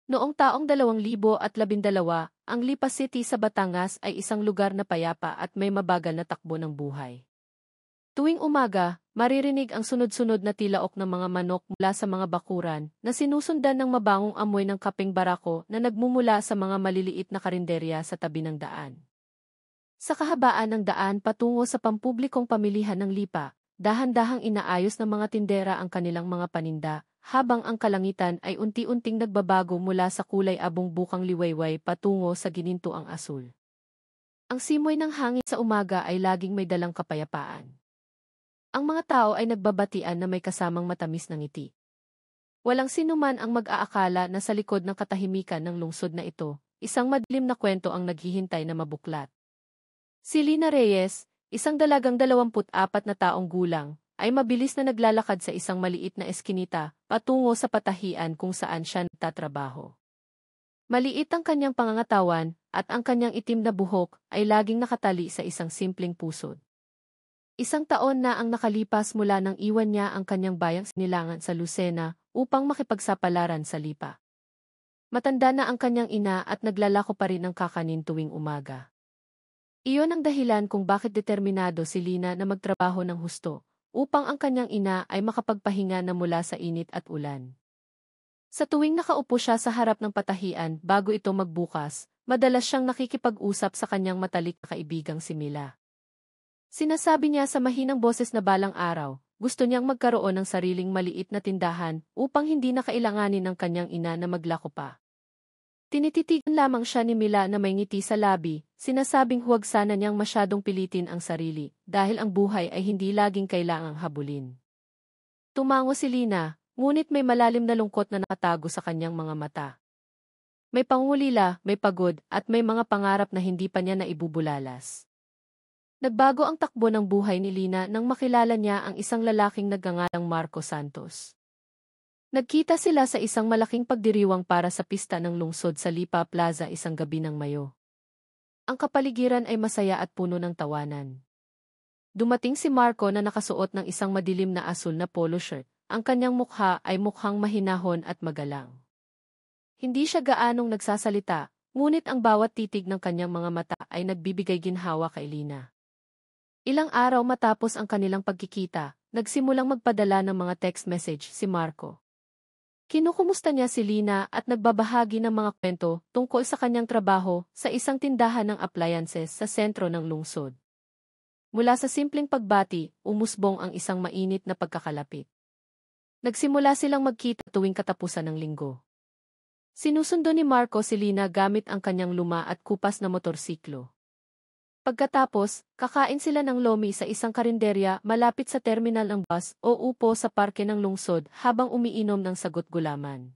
Noong taong 2012, ang Lipa City sa Batangas ay isang lugar na payapa at may mabagal na takbo ng buhay. Tuwing umaga, maririnig ang sunod-sunod na tilaok ng mga manok mula sa mga bakuran na sinusundan ng mabangong amoy ng kapeng barako na nagmumula sa mga maliliit na karinderya sa tabi ng daan. Sa kahabaan ng daan patungo sa pampublikong pamilihan ng Lipa, dahan-dahang inaayos ng mga tindera ang kanilang mga paninda, habang ang kalangitan ay unti-unting nagbabago mula sa kulay abong bukang liwayway patungo sa ginintuang asul. Ang simoy ng hangin sa umaga ay laging may dalang kapayapaan. Ang mga tao ay nagbabatian na may kasamang matamis na ngiti. Walang sinuman ang mag-aakala na sa likod ng katahimikan ng lungsod na ito, isang madilim na kwento ang naghihintay na mabuklat. Si Lina Reyes, isang dalagang 24 na taong gulang, ay mabilis na naglalakad sa isang maliit na eskinita patungo sa patahian kung saan siya nagtatrabaho. Maliit ang kanyang pangangatawan at ang kanyang itim na buhok ay laging nakatali sa isang simpleng pusod. Isang taon na ang nakalipas mula nang iwan niya ang kanyang bayang sinilangan sa Lucena upang makipagsapalaran sa Lipa. Matanda na ang kanyang ina at naglalako pa rin ng kakanin tuwing umaga. Iyon ang dahilan kung bakit determinado si Lina na magtrabaho ng husto, upang ang kanyang ina ay makapagpahinga na mula sa init at ulan. Sa tuwing nakaupo siya sa harap ng patahian bago ito magbukas, madalas siyang nakikipag-usap sa kanyang matalik na kaibigang si Mila. Sinasabi niya sa mahinang boses na balang araw, gusto niyang magkaroon ng sariling maliit na tindahan upang hindi na kailanganin ng kanyang ina na maglako pa. Tinititigan lamang siya ni Mila na may ngiti sa labi, sinasabing huwag sana niyang masyadong pilitin ang sarili, dahil ang buhay ay hindi laging kailangang habulin. Tumango si Lina, ngunit may malalim na lungkot na nakatago sa kanyang mga mata. May pangulila, may pagod, at may mga pangarap na hindi pa niya naibubulalas. Nagbago ang takbo ng buhay ni Lina nang makilala niya ang isang lalaking nagngangalang Marco Santos. Nagkita sila sa isang malaking pagdiriwang para sa pista ng lungsod sa Lipa Plaza isang gabi ng Mayo. Ang kapaligiran ay masaya at puno ng tawanan. Dumating si Marco na nakasuot ng isang madilim na asul na polo shirt. Ang kanyang mukha ay mukhang mahinahon at magalang. Hindi siya gaanong nagsasalita, ngunit ang bawat titig ng kanyang mga mata ay nagbibigay ginhawa kay Lina. Ilang araw matapos ang kanilang pagkikita, nagsimulang magpadala ng mga text message si Marco. Kinukumusta niya si Lina at nagbabahagi ng mga kwento tungkol sa kanyang trabaho sa isang tindahan ng appliances sa sentro ng lungsod. Mula sa simpleng pagbati, umusbong ang isang mainit na pagkakalapit. Nagsimula silang magkita tuwing katapusan ng linggo. Sinusundo ni Marco si Lina gamit ang kanyang luma at kupas na motorsiklo. Pagkatapos, kakain sila ng lomi sa isang karinderya malapit sa terminal ng bus o upo sa parke ng lungsod habang umiinom ng sagot-gulaman.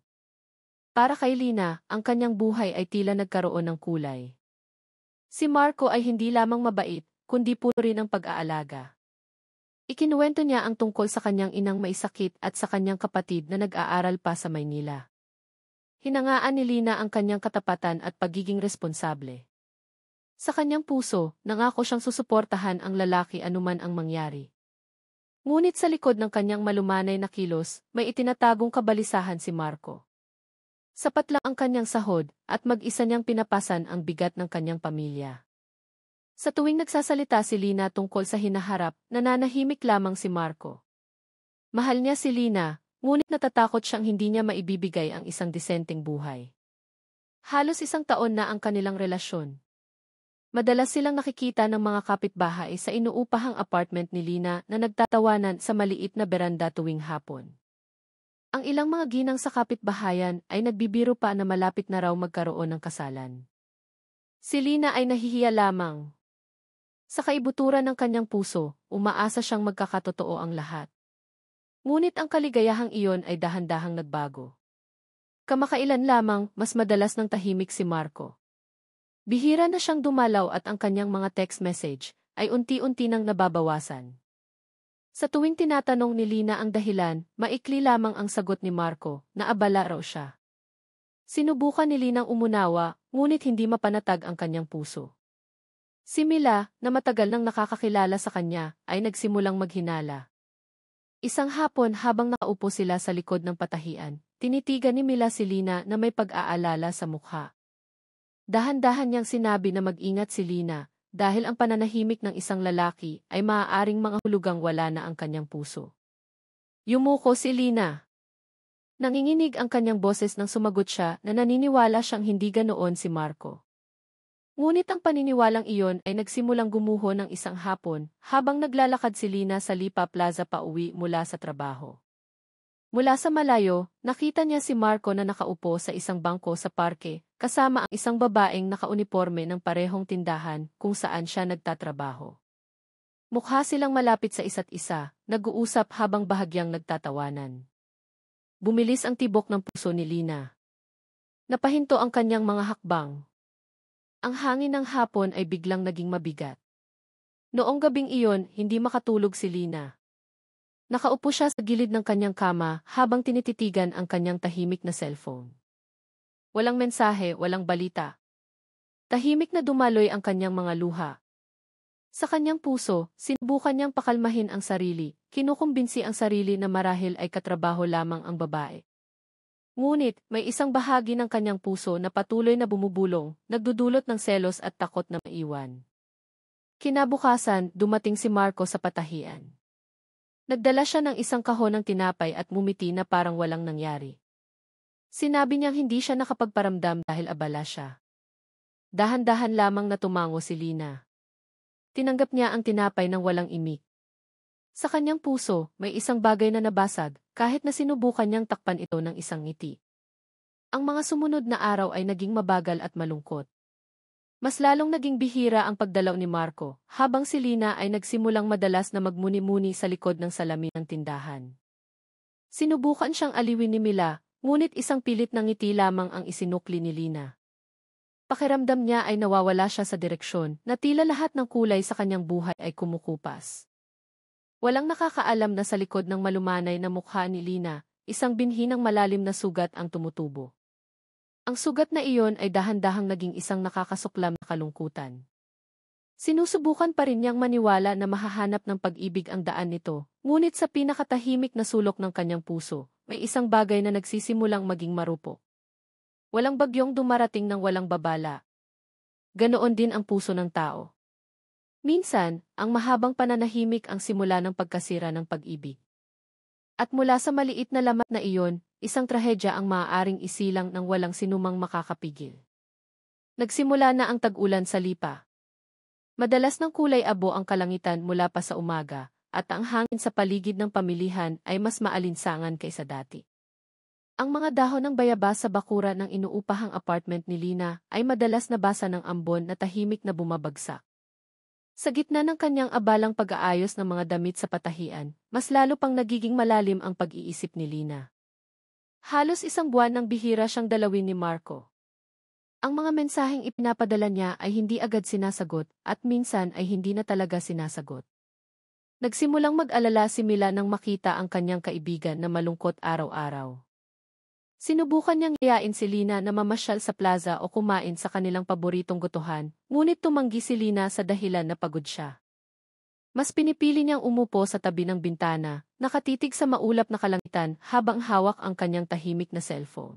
Para kay Lina, ang kanyang buhay ay tila nagkaroon ng kulay. Si Marco ay hindi lamang mabait, kundi puro rin ang pag-aalaga. Ikinuwento niya ang tungkol sa kanyang inang may sakit at sa kanyang kapatid na nag-aaral pa sa Maynila. Hinangaan ni Lina ang kanyang katapatan at pagiging responsable. Sa kanyang puso, nangako siyang susuportahan ang lalaki anuman ang mangyari. Ngunit sa likod ng kanyang malumanay na kilos, may itinatagong kabalisahan si Marco. Sapat lang ang kanyang sahod, at mag-isa niyang pinapasan ang bigat ng kanyang pamilya. Sa tuwing nagsasalita si Lina tungkol sa hinaharap, nananahimik lamang si Marco. Mahal niya si Lina, ngunit natatakot siyang hindi niya maibibigay ang isang disenteng buhay. Halos isang taon na ang kanilang relasyon. Madalas silang nakikita ng mga kapitbahay sa inuupahang apartment ni Lina na nagtatawanan sa maliit na beranda tuwing hapon. Ang ilang mga ginang sa kapitbahayan ay nagbibiro pa na malapit na raw magkaroon ng kasalan. Si Lina ay nahihiya lamang. Sa kaibuturan ng kanyang puso, umaasa siyang magkakatotoo ang lahat. Ngunit ang kaligayahang iyon ay dahan-dahang nagbago. Kamakailan lamang, mas madalas ng tahimik si Marco. Bihira na siyang dumalaw at ang kanyang mga text message ay unti-unti nang nababawasan. Sa tuwing tinatanong ni Lina ang dahilan, maikli lamang ang sagot ni Marco na abala raw siya. Sinubukan ni Linang umunawa, ngunit hindi mapanatag ang kanyang puso. Si Mila, na matagal nang nakakakilala sa kanya, ay nagsimulang maghinala. Isang hapon habang nakaupo sila sa likod ng patahian, Tinitigan ni Mila si Lina na may pag-aalala sa mukha. Dahan-dahan niyang sinabi na mag-ingat si Lina dahil ang pananahimik ng isang lalaki ay maaaring mga hulugang wala na ang kanyang puso. Yumuko si Lina. Nanginginig ang kanyang boses nang sumagot siya na naniniwala siyang hindi ganoon si Marco. Ngunit ang paniniwalang iyon ay nagsimulang gumuho ng isang hapon habang naglalakad si Lina sa Lipa Plaza pauwi mula sa trabaho. Mula sa malayo, nakita niya si Marco na nakaupo sa isang bangko sa parke, kasama ang isang babaeng nakauniporme ng parehong tindahan kung saan siya nagtatrabaho. Mukha silang malapit sa isa't isa, nag-uusap habang bahagyang nagtatawanan. Bumilis ang tibok ng puso ni Lina. Napahinto ang kanyang mga hakbang. Ang hangin ng hapon ay biglang naging mabigat. Noong gabing iyon, hindi makatulog si Lina. Nakaupo siya sa gilid ng kanyang kama habang tinititigan ang kanyang tahimik na cellphone. Walang mensahe, walang balita. Tahimik na dumaloy ang kanyang mga luha. Sa kanyang puso, sinubukan niyang pakalmahin ang sarili, kinukumbinsi ang sarili na marahil ay katrabaho lamang ang babae. Ngunit, may isang bahagi ng kanyang puso na patuloy na bumubulong, nagdudulot ng selos at takot na maiwan. Kinabukasan, dumating si Marco sa patahian. Nagdala siya ng isang kahon ng tinapay at mumiti na parang walang nangyari. Sinabi niyang hindi siya nakapagparamdam dahil abala siya. Dahan-dahan lamang na tumango si Lina. Tinanggap niya ang tinapay ng walang imik. Sa kanyang puso, may isang bagay na nabasag, kahit na sinubukan niyang takpan ito ng isang ngiti. Ang mga sumunod na araw ay naging mabagal at malungkot. Mas lalong naging bihira ang pagdalaw ni Marco, habang si Lina ay nagsimulang madalas na magmuni-muni sa likod ng salamin ng tindahan. Sinubukan siyang aliwin ni Mila, ngunit isang pilit na ngiti lamang ang isinukli ni Lina. Pakiramdam niya ay nawawala siya sa direksyon, na tila lahat ng kulay sa kanyang buhay ay kumukupas. Walang nakakaalam na sa likod ng malumanay na mukha ni Lina, isang binhi ng malalim na sugat ang tumutubo. Ang sugat na iyon ay dahan-dahang naging isang nakakasuklam na kalungkutan. Sinusubukan pa rin niyang maniwala na mahahanap ng pag-ibig ang daan nito, ngunit sa pinakatahimik na sulok ng kanyang puso, may isang bagay na nagsisimulang maging marupok. Walang bagyong dumarating ng walang babala. Ganoon din ang puso ng tao. Minsan, ang mahabang pananahimik ang simula ng pagkasira ng pag-ibig. At mula sa maliit na lamat na iyon, isang trahedya ang maaaring isilang ng walang sinumang makakapigil. Nagsimula na ang tag-ulan sa Lipa. Madalas ng kulay abo ang kalangitan mula pa sa umaga, at ang hangin sa paligid ng pamilihan ay mas maalinsangan kaysa dati. Ang mga dahon ng bayabas sa bakura ng inuupahang apartment ni Lina ay madalas nabasa ng ambon na tahimik na bumabagsak. Sa gitna ng kanyang abalang pag-aayos ng mga damit sa patahian, mas lalo pang nagiging malalim ang pag-iisip ni Lina. Halos isang buwan nang bihira siyang dalawin ni Marco. Ang mga mensaheng ipinapadala niya ay hindi agad sinasagot at minsan ay hindi na talaga sinasagot. Nagsimulang mag-alala si Mila nang makita ang kanyang kaibigan na malungkot araw-araw. Sinubukan niyang yayain si Lina na mamasyal sa plaza o kumain sa kanilang paboritong gutuhan, ngunit tumanggi si Lina sa dahilan na pagod siya. Mas pinipili niyang umupo sa tabi ng bintana, nakatitig sa maulap na kalangitan habang hawak ang kanyang tahimik na cellphone.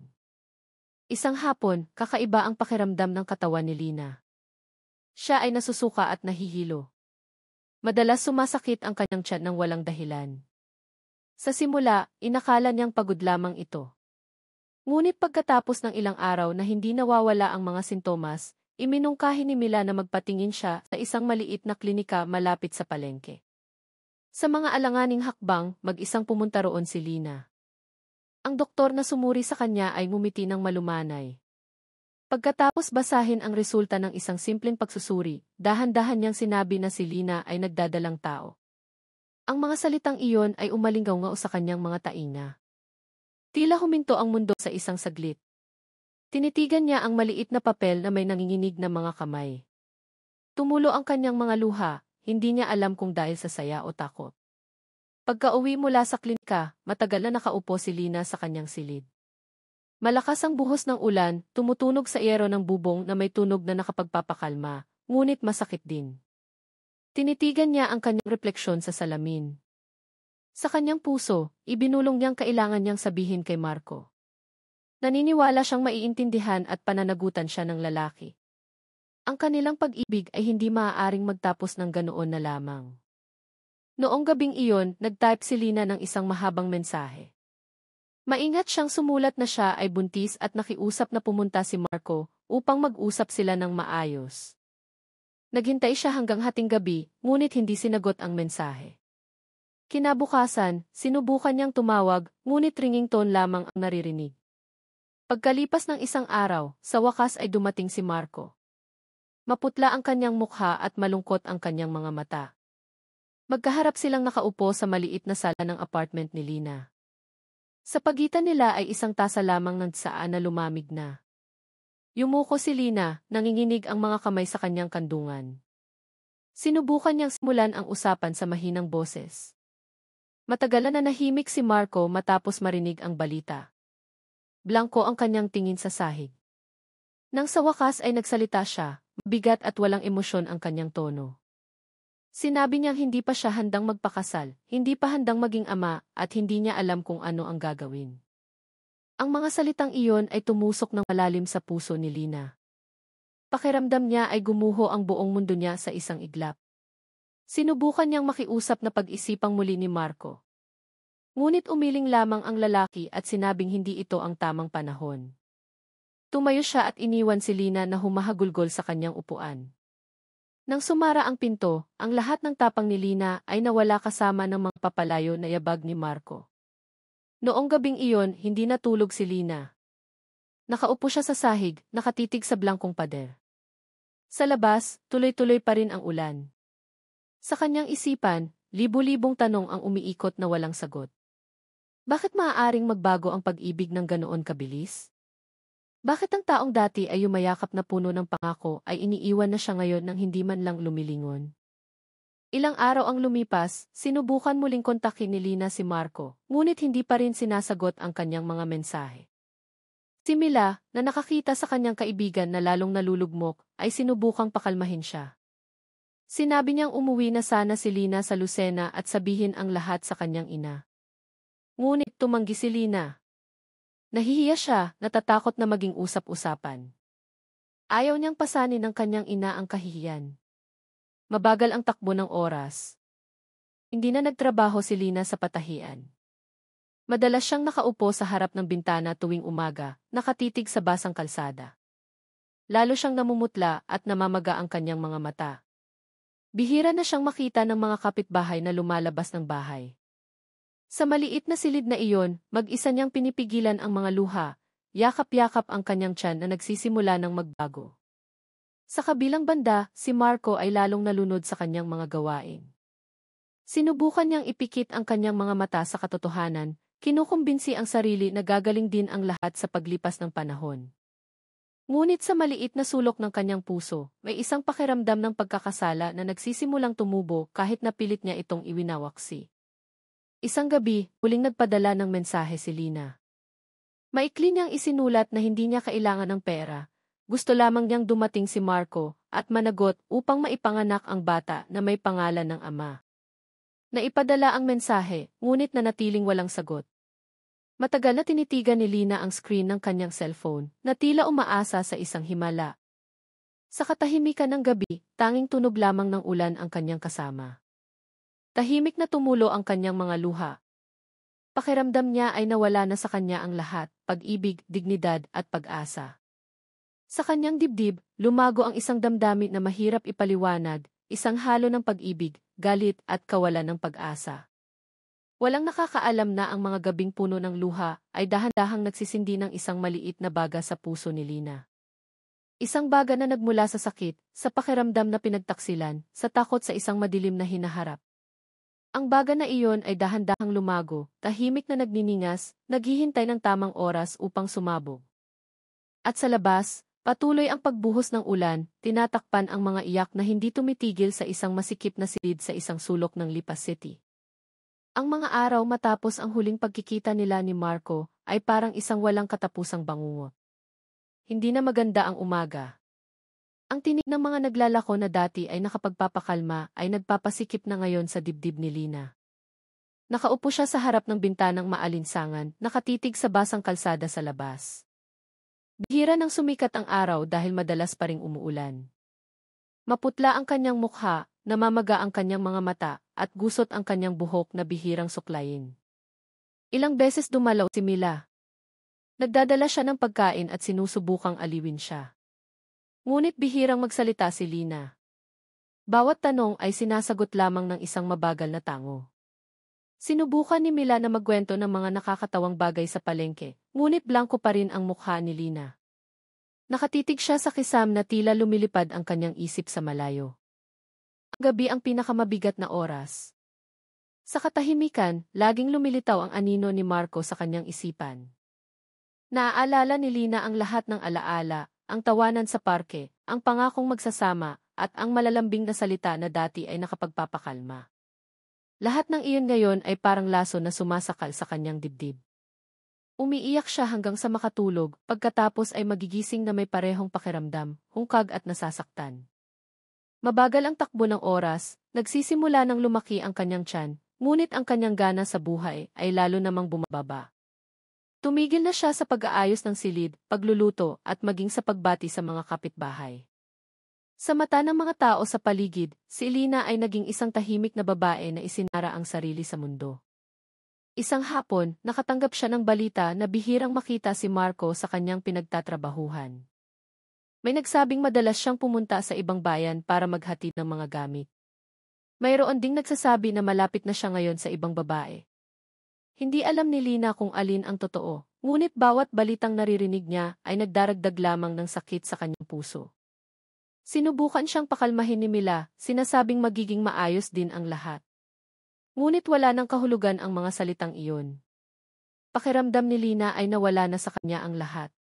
Isang hapon, kakaiba ang pakiramdam ng katawan ni Lina. Siya ay nasusuka at nahihilo. Madalas sumasakit ang kanyang tiyan ng walang dahilan. Sa simula, inakala niyang pagod lamang ito. Ngunit pagkatapos ng ilang araw na hindi nawawala ang mga sintomas, iminungkahi ni Mila na magpatingin siya sa isang maliit na klinika malapit sa palengke. Sa mga alanganing hakbang, mag-isang pumunta roon si Lina. Ang doktor na sumuri sa kanya ay ngumiti ng malumanay. Pagkatapos basahin ang resulta ng isang simpleng pagsusuri, dahan-dahan niyang sinabi na si Lina ay nagdadalang tao. Ang mga salitang iyon ay umalinggaw-ngao sa kanyang mga tainga. Tila huminto ang mundo sa isang saglit. Tinitigan niya ang maliit na papel na may nanginginig na mga kamay. Tumulo ang kanyang mga luha, hindi niya alam kung dahil sa saya o takot. Pagka-uwi mula sa klinika, matagal na nakaupo si Lina sa kanyang silid. Malakas ang buhos ng ulan, tumutunog sa iyero ng bubong na may tunog na nakapagpapakalma, ngunit masakit din. Tinitigan niya ang kanyang refleksyon sa salamin. Sa kanyang puso, ibinulong niyang kailangan niyang sabihin kay Marco. Naniniwala siyang maiintindihan at pananagutan siya ng lalaki. Ang kanilang pag-ibig ay hindi maaaring magtapos ng ganoon na lamang. Noong gabing iyon, nag-type si Lina ng isang mahabang mensahe. Maingat siyang sumulat na siya ay buntis at nakiusap na pumunta si Marco upang mag-usap sila ng maayos. Naghintay siya hanggang hating gabi, ngunit hindi sinagot ang mensahe. Kinabukasan, sinubukan niyang tumawag, ngunit ringing tone lamang ang naririnig. Pagkalipas ng isang araw, sa wakas ay dumating si Marco. Maputla ang kanyang mukha at malungkot ang kanyang mga mata. Magkaharap silang nakaupo sa maliit na sala ng apartment ni Lina. Sa pagitan nila ay isang tasa lamang ng tsaan na lumamig na. Yumuko si Lina, nanginginig ang mga kamay sa kanyang kandungan. Sinubukan niyang simulan ang usapan sa mahinang boses. Matagalan na nahimik si Marco matapos marinig ang balita. Blanko ang kanyang tingin sa sahig. Nang sa wakas ay nagsalita siya, mabigat at walang emosyon ang kanyang tono. Sinabi niyang hindi pa siya handang magpakasal, hindi pa handang maging ama, at hindi niya alam kung ano ang gagawin. Ang mga salitang iyon ay tumusok ng malalim sa puso ni Lina. Pakiramdam niya ay gumuho ang buong mundo niya sa isang iglap. Sinubukan niyang makiusap na pag-isipang muli ni Marco. Ngunit umiling lamang ang lalaki at sinabing hindi ito ang tamang panahon. Tumayo siya at iniwan si Lina na humahagulgol sa kanyang upuan. Nang sumara ang pinto, ang lahat ng tapang ni Lina ay nawala kasama ng mga papalayo na yabag ni Marco. Noong gabing iyon, hindi natulog si Lina. Nakaupo siya sa sahig, nakatitig sa blangkong pader. Sa labas, tuloy-tuloy pa rin ang ulan. Sa kanyang isipan, libu-libong tanong ang umiikot na walang sagot. Bakit maaaring magbago ang pag-ibig ng ganoon kabilis? Bakit ang taong dati ay yumayakap na puno ng pangako ay iniiwan na siya ngayon nang hindi man lang lumilingon? Ilang araw ang lumipas, sinubukan muling kontakin ni Lina si Marco, ngunit hindi pa rin sinasagot ang kanyang mga mensahe. Si Mila, na nakakita sa kanyang kaibigan na lalong nalulugmok, ay sinubukang pakalmahin siya. Sinabi niyang umuwi na sana si Lina sa Lucena at sabihin ang lahat sa kanyang ina. Ngunit tumanggi si Lina. Nahihiya siya, natatakot na maging usap-usapan. Ayaw niyang pasanin ng kanyang ina ang kahihiyan. Mabagal ang takbo ng oras. Hindi na nagtrabaho si Lina sa patahian. Madalas siyang nakaupo sa harap ng bintana tuwing umaga, nakatitig sa basang kalsada. Lalo siyang namumutla at namamaga ang kanyang mga mata. Bihira na siyang makita ng mga kapitbahay na lumalabas ng bahay. Sa maliit na silid na iyon, mag-isa niyang pinipigilan ang mga luha, yakap-yakap ang kanyang tiyan na nagsisimula ng magbago. Sa kabilang banda, si Marco ay lalong nalunod sa kanyang mga gawain. Sinubukan niyang ipikit ang kanyang mga mata sa katotohanan, kinukumbinsi ang sarili na gagaling din ang lahat sa paglipas ng panahon. Ngunit sa maliit na sulok ng kanyang puso, may isang pakiramdam ng pagkakasala na nagsisimulang tumubo kahit napilit niya itong iwinawaksi. Isang gabi, huling nagpadala ng mensahe si Lina. Maikli niyang isinulat na hindi niya kailangan ng pera. Gusto lamang niyang dumating si Marco at managot upang maipanganak ang bata na may pangalan ng ama. Naipadala ang mensahe, ngunit nanatiling walang sagot. Matagal na tinitigan ni Lina ang screen ng kanyang cellphone, na tila umaasa sa isang himala. Sa katahimikan ng gabi, tanging tunog lamang ng ulan ang kanyang kasama. Tahimik na tumulo ang kanyang mga luha. Pakiramdam niya ay nawala na sa kanya ang lahat, pag-ibig, dignidad at pag-asa. Sa kanyang dibdib, lumago ang isang damdamin na mahirap ipaliwanag, isang halo ng pag-ibig, galit at kawalan ng pag-asa. Walang nakakaalam na ang mga gabing puno ng luha ay dahan-dahang nagsisindi ng isang maliit na baga sa puso ni Lina. Isang baga na nagmula sa sakit, sa pakiramdam na pinagtaksilan, sa takot sa isang madilim na hinaharap. Ang baga na iyon ay dahan-dahang lumago, tahimik na nagniningas, naghihintay ng tamang oras upang sumabog. At sa labas, patuloy ang pagbuhos ng ulan, tinatakpan ang mga iyak na hindi tumitigil sa isang masikip na silid sa isang sulok ng Lipa City. Ang mga araw matapos ang huling pagkikita nila ni Marco ay parang isang walang katapusang bangungot. Hindi na maganda ang umaga. Ang tinig ng mga naglalako na dati ay nakapagpapakalma ay nagpapasikip na ngayon sa dibdib ni Lina. Nakaupo siya sa harap ng bintanang maalinsangan, nakatitig sa basang kalsada sa labas. Bihira nang sumikat ang araw dahil madalas pa ring umuulan. Maputla ang kanyang mukha, namamaga ang kanyang mga mata, at gusot ang kanyang buhok na bihirang suklayin. Ilang beses dumalaw si Mila. Nagdadala siya ng pagkain at sinusubukang aliwin siya. Ngunit bihirang magsalita si Lina. Bawat tanong ay sinasagot lamang ng isang mabagal na tango. Sinubukan ni Mila na magkwento ng mga nakakatawang bagay sa palengke, ngunit blanko pa rin ang mukha ni Lina. Nakatitig siya sa kisam na tila lumilipad ang kanyang isip sa malayo. Ang gabi ang pinakamabigat na oras. Sa katahimikan, laging lumilitaw ang anino ni Marco sa kanyang isipan. Naaalala ni Lina ang lahat ng alaala, ang tawanan sa parke, ang pangakong magsasama, at ang malalambing na salita na dati ay nakapagpapakalma. Lahat ng iyon ngayon ay parang laso na sumasakal sa kanyang dibdib. Umiiyak siya hanggang sa makatulog, pagkatapos ay magigising na may parehong pakiramdam, hungkag at nasasaktan. Mabagal ang takbo ng oras, nagsisimula ng lumaki ang kanyang tiyan, ngunit ang kanyang gana sa buhay ay lalo namang bumababa. Tumigil na siya sa pag-aayos ng silid, pagluluto, at maging sa pagbati sa mga kapitbahay. Sa mata ng mga tao sa paligid, si Lina ay naging isang tahimik na babae na isinara ang sarili sa mundo. Isang hapon, nakatanggap siya ng balita na bihirang makita si Marco sa kanyang pinagtatrabahuhan. May nagsabing madalas siyang pumunta sa ibang bayan para maghatid ng mga gamit. Mayroon ding nagsasabi na malapit na siya ngayon sa ibang babae. Hindi alam ni Lina kung alin ang totoo, ngunit bawat balitang naririnig niya ay nagdaragdag lamang ng sakit sa kanyang puso. Sinubukan siyang pakalmahin ni Mila, sinasabing magiging maayos din ang lahat. Ngunit wala ng kahulugan ang mga salitang iyon. Pakiramdam ni Lina ay nawala na sa kanya ang lahat.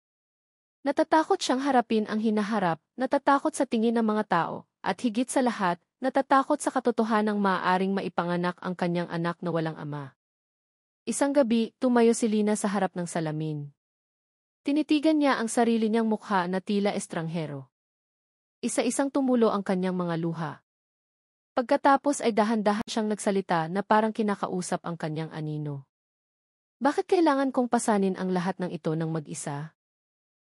Natatakot siyang harapin ang hinaharap, natatakot sa tingin ng mga tao, at higit sa lahat, natatakot sa katotohanang maaaring maipanganak ang kanyang anak na walang ama. Isang gabi, tumayo si Lina sa harap ng salamin. Tinitigan niya ang sarili niyang mukha na tila estranghero. Isa-isang tumulo ang kanyang mga luha. Pagkatapos ay dahan-dahan siyang nagsalita na parang kinakausap ang kanyang anino. Bakit kailangan kong pasanin ang lahat ng ito ng mag-isa?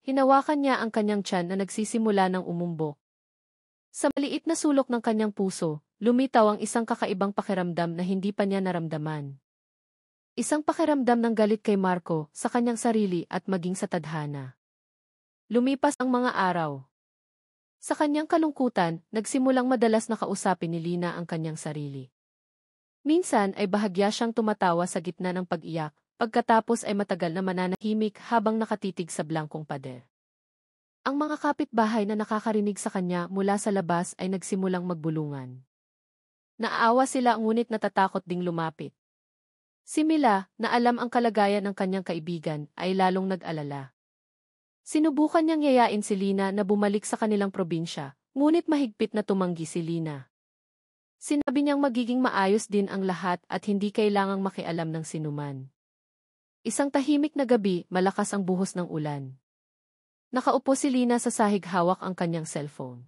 Hinawakan niya ang kanyang tiyan na nagsisimula ng umumbok. Sa maliit na sulok ng kanyang puso, lumitaw ang isang kakaibang pakiramdam na hindi pa niya naramdaman. Isang pakiramdam ng galit kay Marco, sa kanyang sarili at maging sa tadhana. Lumipas ang mga araw. Sa kanyang kalungkutan, nagsimulang madalas na kausapin ni Lina ang kanyang sarili. Minsan ay bahagya siyang tumatawa sa gitna ng pag-iyak, pagkatapos ay matagal na mananahimik habang nakatitig sa blangkong pader. Ang mga kapitbahay na nakakarinig sa kanya mula sa labas ay nagsimulang magbulungan. Naaawa sila ngunit natatakot ding lumapit. Si Mila, na alam ang kalagayan ng kanyang kaibigan, ay lalong nag-alala. Sinubukan niyang yayain si Lina na bumalik sa kanilang probinsya, ngunit mahigpit na tumanggi si Lina. Sinabi niyang magiging maayos din ang lahat at hindi kailangang makialam ng sinuman. Isang tahimik na gabi, malakas ang buhos ng ulan. Nakaupo si Lina sa sahig, hawak ang kanyang cellphone.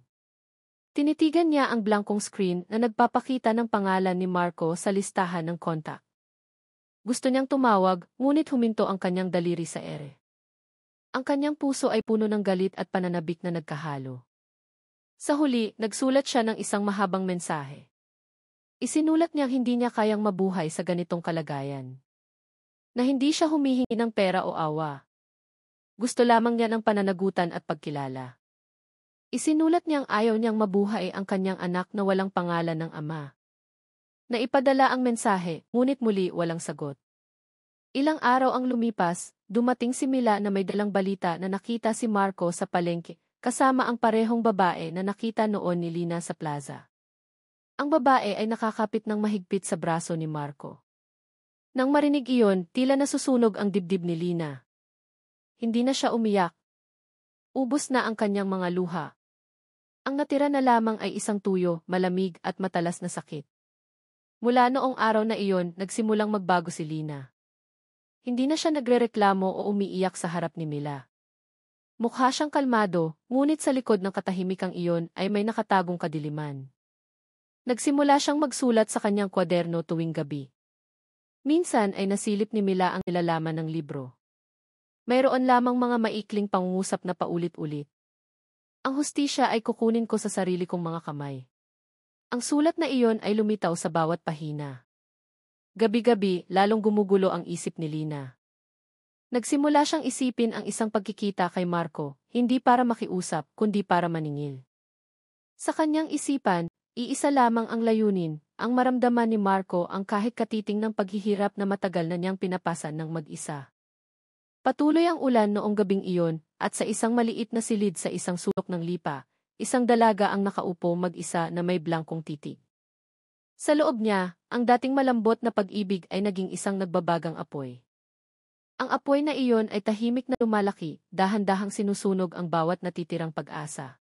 Tinitigan niya ang blankong screen na nagpapakita ng pangalan ni Marco sa listahan ng kontak. Gusto niyang tumawag, ngunit huminto ang kanyang daliri sa ere. Ang kanyang puso ay puno ng galit at pananabik na nagkahalo. Sa huli, nagsulat siya ng isang mahabang mensahe. Isinulat niyang hindi niya kayang mabuhay sa ganitong kalagayan. Na hindi siya humihingi ng pera o awa. Gusto lamang niya ng pananagutan at pagkilala. Isinulat niyang ayaw niyang mabuhay ang kanyang anak na walang pangalan ng ama. Naipadala ang mensahe, ngunit muli walang sagot. Ilang araw ang lumipas, dumating si Mila na may dalang balita na nakita si Marco sa palengke, kasama ang parehong babae na nakita noon ni Lina sa plaza. Ang babae ay nakakapit ng mahigpit sa braso ni Marco. Nang marinig iyon, tila nasusunog ang dibdib ni Lina. Hindi na siya umiyak. Ubos na ang kanyang mga luha. Ang natira na lamang ay isang tuyo, malamig at matalas na sakit. Mula noong araw na iyon, nagsimulang magbago si Lina. Hindi na siya nagrereklamo o umiiyak sa harap ni Mila. Mukha siyang kalmado, ngunit sa likod ng katahimikang iyon ay may nakatagong kadiliman. Nagsimula siyang magsulat sa kanyang kwaderno tuwing gabi. Minsan ay nasilip ni Mila ang nilalaman ng libro. mayroon lamang mga maikling pangungusap na paulit-ulit. Ang hustisya ay kukunin ko sa sarili kong mga kamay. Ang sulat na iyon ay lumitaw sa bawat pahina. Gabi-gabi, lalong gumugulo ang isip ni Lina. Nagsimula siyang isipin ang isang pagkikita kay Marco, hindi para makiusap, kundi para maningil. Sa kanyang isipan, iisa lamang ang layunin, ang maramdaman ni Marco ang kahit katiting ng paghihirap na matagal na niyang pinapasan ng mag-isa. Patuloy ang ulan noong gabing iyon, at sa isang maliit na silid sa isang sulok ng lipa, isang dalaga ang nakaupo mag-isa na may blangkong titig. Sa loob niya, ang dating malambot na pag-ibig ay naging isang nagbabagang apoy. Ang apoy na iyon ay tahimik na lumalaki, dahan-dahang sinusunog ang bawat natitirang pag-asa.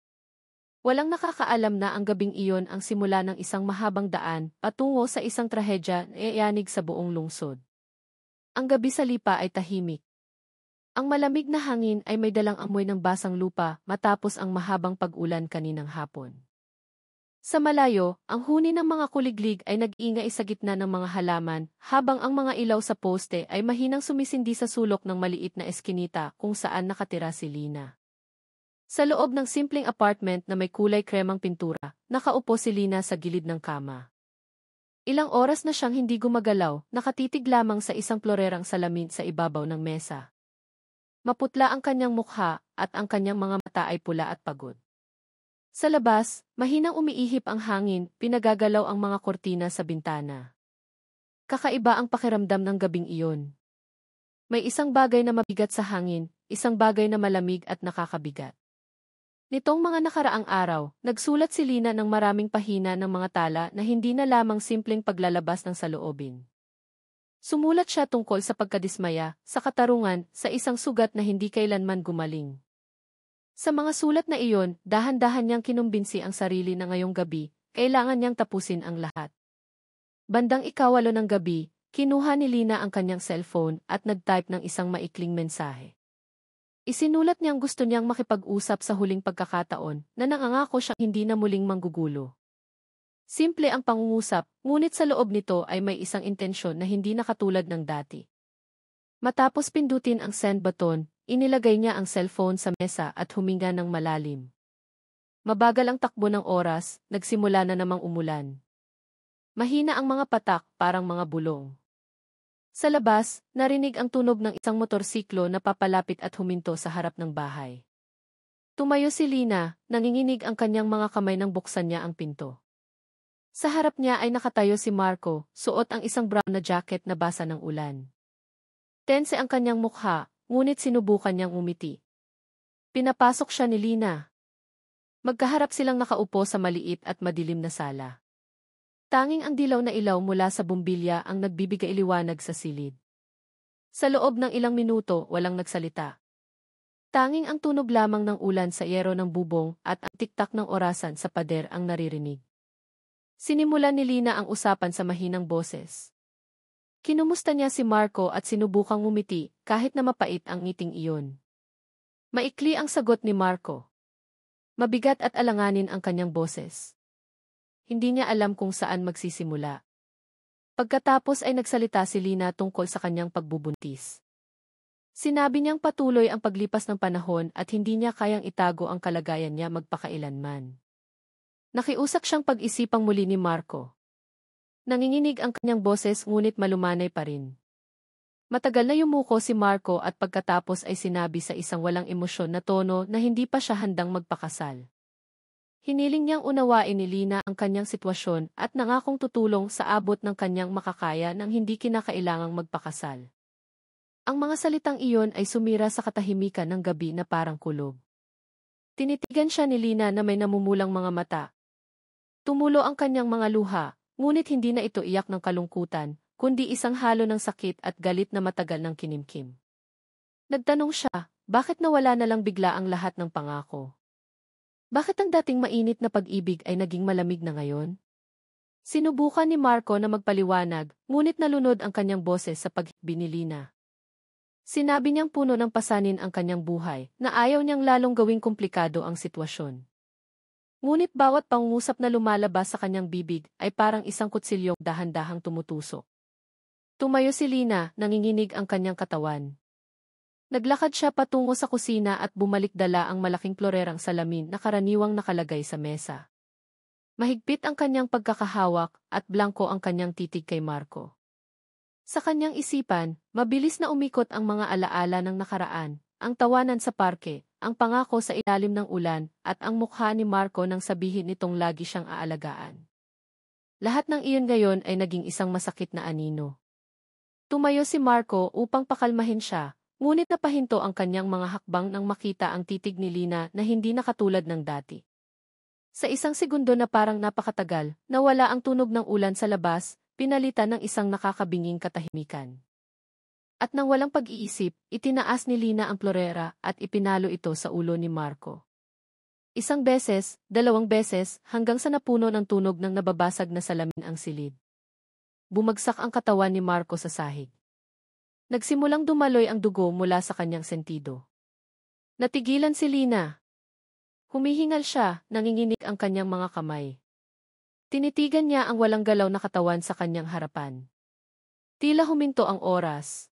Walang nakakaalam na ang gabing iyon ang simula ng isang mahabang daan patungo sa isang trahedya na iyanig sa buong lungsod. Ang gabi sa lipa ay tahimik. Ang malamig na hangin ay may dalang amoy ng basang lupa matapos ang mahabang pag-ulan kaninang hapon. Sa malayo, ang huni ng mga kuliglig ay nag-ingay sa gitna ng mga halaman, habang ang mga ilaw sa poste ay mahinang sumisindi sa sulok ng maliit na eskinita kung saan nakatira si Lina. Sa loob ng simpleng apartment na may kulay kremang pintura, nakaupo si Lina sa gilid ng kama. Ilang oras na siyang hindi gumagalaw, nakatitig lamang sa isang florerang salamin sa ibabaw ng mesa. Maputla ang kanyang mukha, at ang kanyang mga mata ay pula at pagod. Sa labas, mahinang umiihip ang hangin, pinagagalaw ang mga kortina sa bintana. Kakaiba ang pakiramdam ng gabing iyon. May isang bagay na mabigat sa hangin, isang bagay na malamig at nakakabigat. Nitong mga nakaraang araw, nagsulat si Lina ng maraming pahina ng mga tala na hindi na lamang simpleng paglalabas ng saloobin. Sumulat siya tungkol sa pagkadismaya, sa katarungan, sa isang sugat na hindi kailanman gumaling. Sa mga sulat na iyon, dahan-dahan niyang kinumbinsi ang sarili na ngayong gabi, kailangan niyang tapusin ang lahat. Bandang 12 ng gabi, kinuha ni Lina ang kanyang cellphone at nag-type ng isang maikling mensahe. Isinulat niyang gusto niyang makipag-usap sa huling pagkakataon na nangangako siyang hindi na muling manggugulo. Simple ang pangungusap, ngunit sa loob nito ay may isang intensyon na hindi na katulad ng dati. Matapos pindutin ang send button, inilagay niya ang cellphone sa mesa at huminga ng malalim. Mabagal ang takbo ng oras, nagsimula na namang umulan. Mahina ang mga patak, parang mga bulong. Sa labas, narinig ang tunog ng isang motorsiklo na papalapit at huminto sa harap ng bahay. Tumayo si Lina, nanginginig ang kanyang mga kamay nang buksan niya ang pinto. Sa harap niya ay nakatayo si Marco, suot ang isang brown na jacket na basa ng ulan. Tense ang kanyang mukha, ngunit sinubukan niyang umiti. Pinapasok siya ni Lina. Magkaharap silang nakaupo sa maliit at madilim na sala. Tanging ang dilaw na ilaw mula sa bumbilya ang nagbibigay liwanag sa silid. Sa loob ng ilang minuto, walang nagsalita. Tanging ang tunog lamang ng ulan sa yero ng bubong at ang tiktak ng orasan sa pader ang naririnig. Sinimulan ni Lina ang usapan sa mahinang boses. Kinumusta niya si Marco at sinubukang ngumiti kahit na mapait ang ngiting iyon. Maikli ang sagot ni Marco. Mabigat at alanganin ang kanyang boses. Hindi niya alam kung saan magsisimula. Pagkatapos ay nagsalita si Lina tungkol sa kanyang pagbubuntis. Sinabi niyang patuloy ang paglipas ng panahon at hindi niya kayang itago ang kalagayan niya magpakailanman. Nakiusap siyang pag-isipang muli ni Marco. Nanginginig ang kanyang boses ngunit malumanay pa rin. Matagal na yumuko si Marco at pagkatapos ay sinabi sa isang walang emosyon na tono na hindi pa siya handang magpakasal. Hiniling niyang unawain ni Lina ang kanyang sitwasyon at nangakong tutulong sa abot ng kanyang makakaya nang hindi kinakailangang magpakasal. Ang mga salitang iyon ay sumira sa katahimikan ng gabi na parang kulob. Tinitigan siya ni Lina na may namumulang mga mata. Tumulo ang kanyang mga luha. Ngunit hindi na ito iyak ng kalungkutan, kundi isang halo ng sakit at galit na matagal ng kinimkim. Nagtanong siya, bakit nawala na lang bigla ang lahat ng pangako? Bakit ang dating mainit na pag-ibig ay naging malamig na ngayon? Sinubukan ni Marco na magpaliwanag, ngunit nalunod ang kanyang boses sa paghikbi ni Lina. Sinabi niyang puno ng pasanin ang kanyang buhay, na ayaw niyang lalong gawing komplikado ang sitwasyon. Ngunit bawat pangungusap na lumalabas sa kanyang bibig ay parang isang kutsilyong dahan-dahang tumutusok. Tumayo si Lina, nanginginig ang kanyang katawan. Naglakad siya patungo sa kusina at bumalik dala ang malaking klorerang salamin na karaniwang nakalagay sa mesa. Mahigpit ang kanyang pagkakahawak at blanko ang kanyang titig kay Marco. Sa kanyang isipan, mabilis na umikot ang mga alaala ng nakaraan, ang tawanan sa parke, ang pangako sa ilalim ng ulan, at ang mukha ni Marco nang sabihin nitong lagi siyang aalagaan. Lahat ng iyon ngayon ay naging isang masakit na anino. Tumayo si Marco upang pakalmahin siya, ngunit napahinto ang kanyang mga hakbang nang makita ang titig ni Lina na hindi na katulad ng dati. Sa isang segundo na parang napakatagal, nawala ang tunog ng ulan sa labas, pinalitan ng isang nakakabinging katahimikan. At nang walang pag-iisip, itinaas ni Lina ang klorera at ipinalo ito sa ulo ni Marco. Isang beses, dalawang beses, hanggang sa napuno ng tunog ng nababasag na salamin ang silid. Bumagsak ang katawan ni Marco sa sahig. Nagsimulang dumaloy ang dugo mula sa kanyang sentido. Natigilan si Lina. Humihingal siya, nanginginig ang kanyang mga kamay. Tinitigan niya ang walang galaw na katawan sa kanyang harapan. Tila huminto ang oras.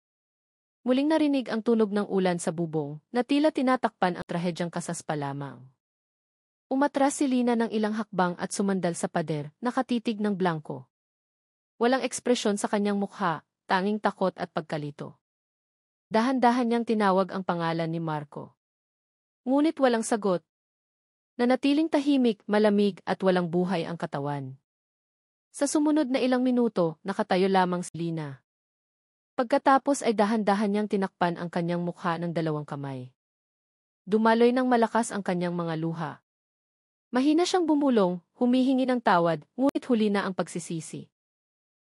Muling narinig ang tunog ng ulan sa bubong, na tila tinatakpan ang trahedyang kasaspa lamang. Umatras si Lina ng ilang hakbang at sumandal sa pader, nakatitig ng blanko. Walang ekspresyon sa kanyang mukha, tanging takot at pagkalito. Dahan-dahan niyang tinawag ang pangalan ni Marco. Ngunit walang sagot. Nanatiling tahimik, malamig at walang buhay ang katawan. Sa sumunod na ilang minuto, nakatayo lamang si Lina. Pagkatapos ay dahan-dahan niyang tinakpan ang kanyang mukha ng dalawang kamay. Dumaloy ng malakas ang kanyang mga luha. Mahina siyang bumulong, humihingi ng tawad, ngunit huli na ang pagsisisi.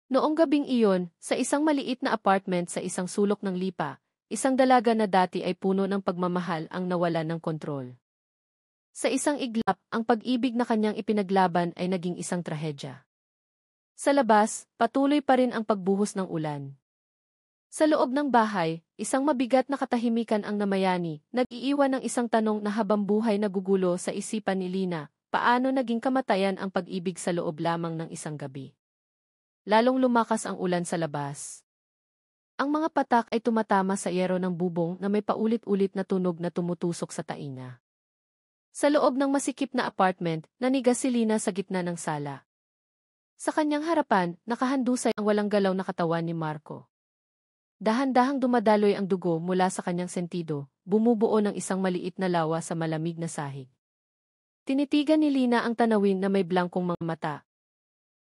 Noong gabing iyon, sa isang maliit na apartment sa isang sulok ng Lipa, isang dalaga na dati ay puno ng pagmamahal ang nawalan ng kontrol. Sa isang iglap, ang pag-ibig na kanyang ipinaglaban ay naging isang trahedya. Sa labas, patuloy pa rin ang pagbuhos ng ulan. Sa loob ng bahay, isang mabigat na katahimikan ang namayani, nag-iiwan ng isang tanong na habang buhay nagugulo sa isipan ni Lina, paano naging kamatayan ang pag-ibig sa loob lamang ng isang gabi. Lalong lumakas ang ulan sa labas. Ang mga patak ay tumatama sa yero ng bubong na may paulit-ulit na tunog na tumutusok sa taina. Sa loob ng masikip na apartment, nanigas si Lina sa gitna ng sala. Sa kanyang harapan, nakahandusay ang walang galaw na katawan ni Marco. Dahan-dahang dumadaloy ang dugo mula sa kanyang sentido, bumubuo ng isang maliit na lawa sa malamig na sahig. Tinitigan ni Lina ang tanawin na may blankong mga mata.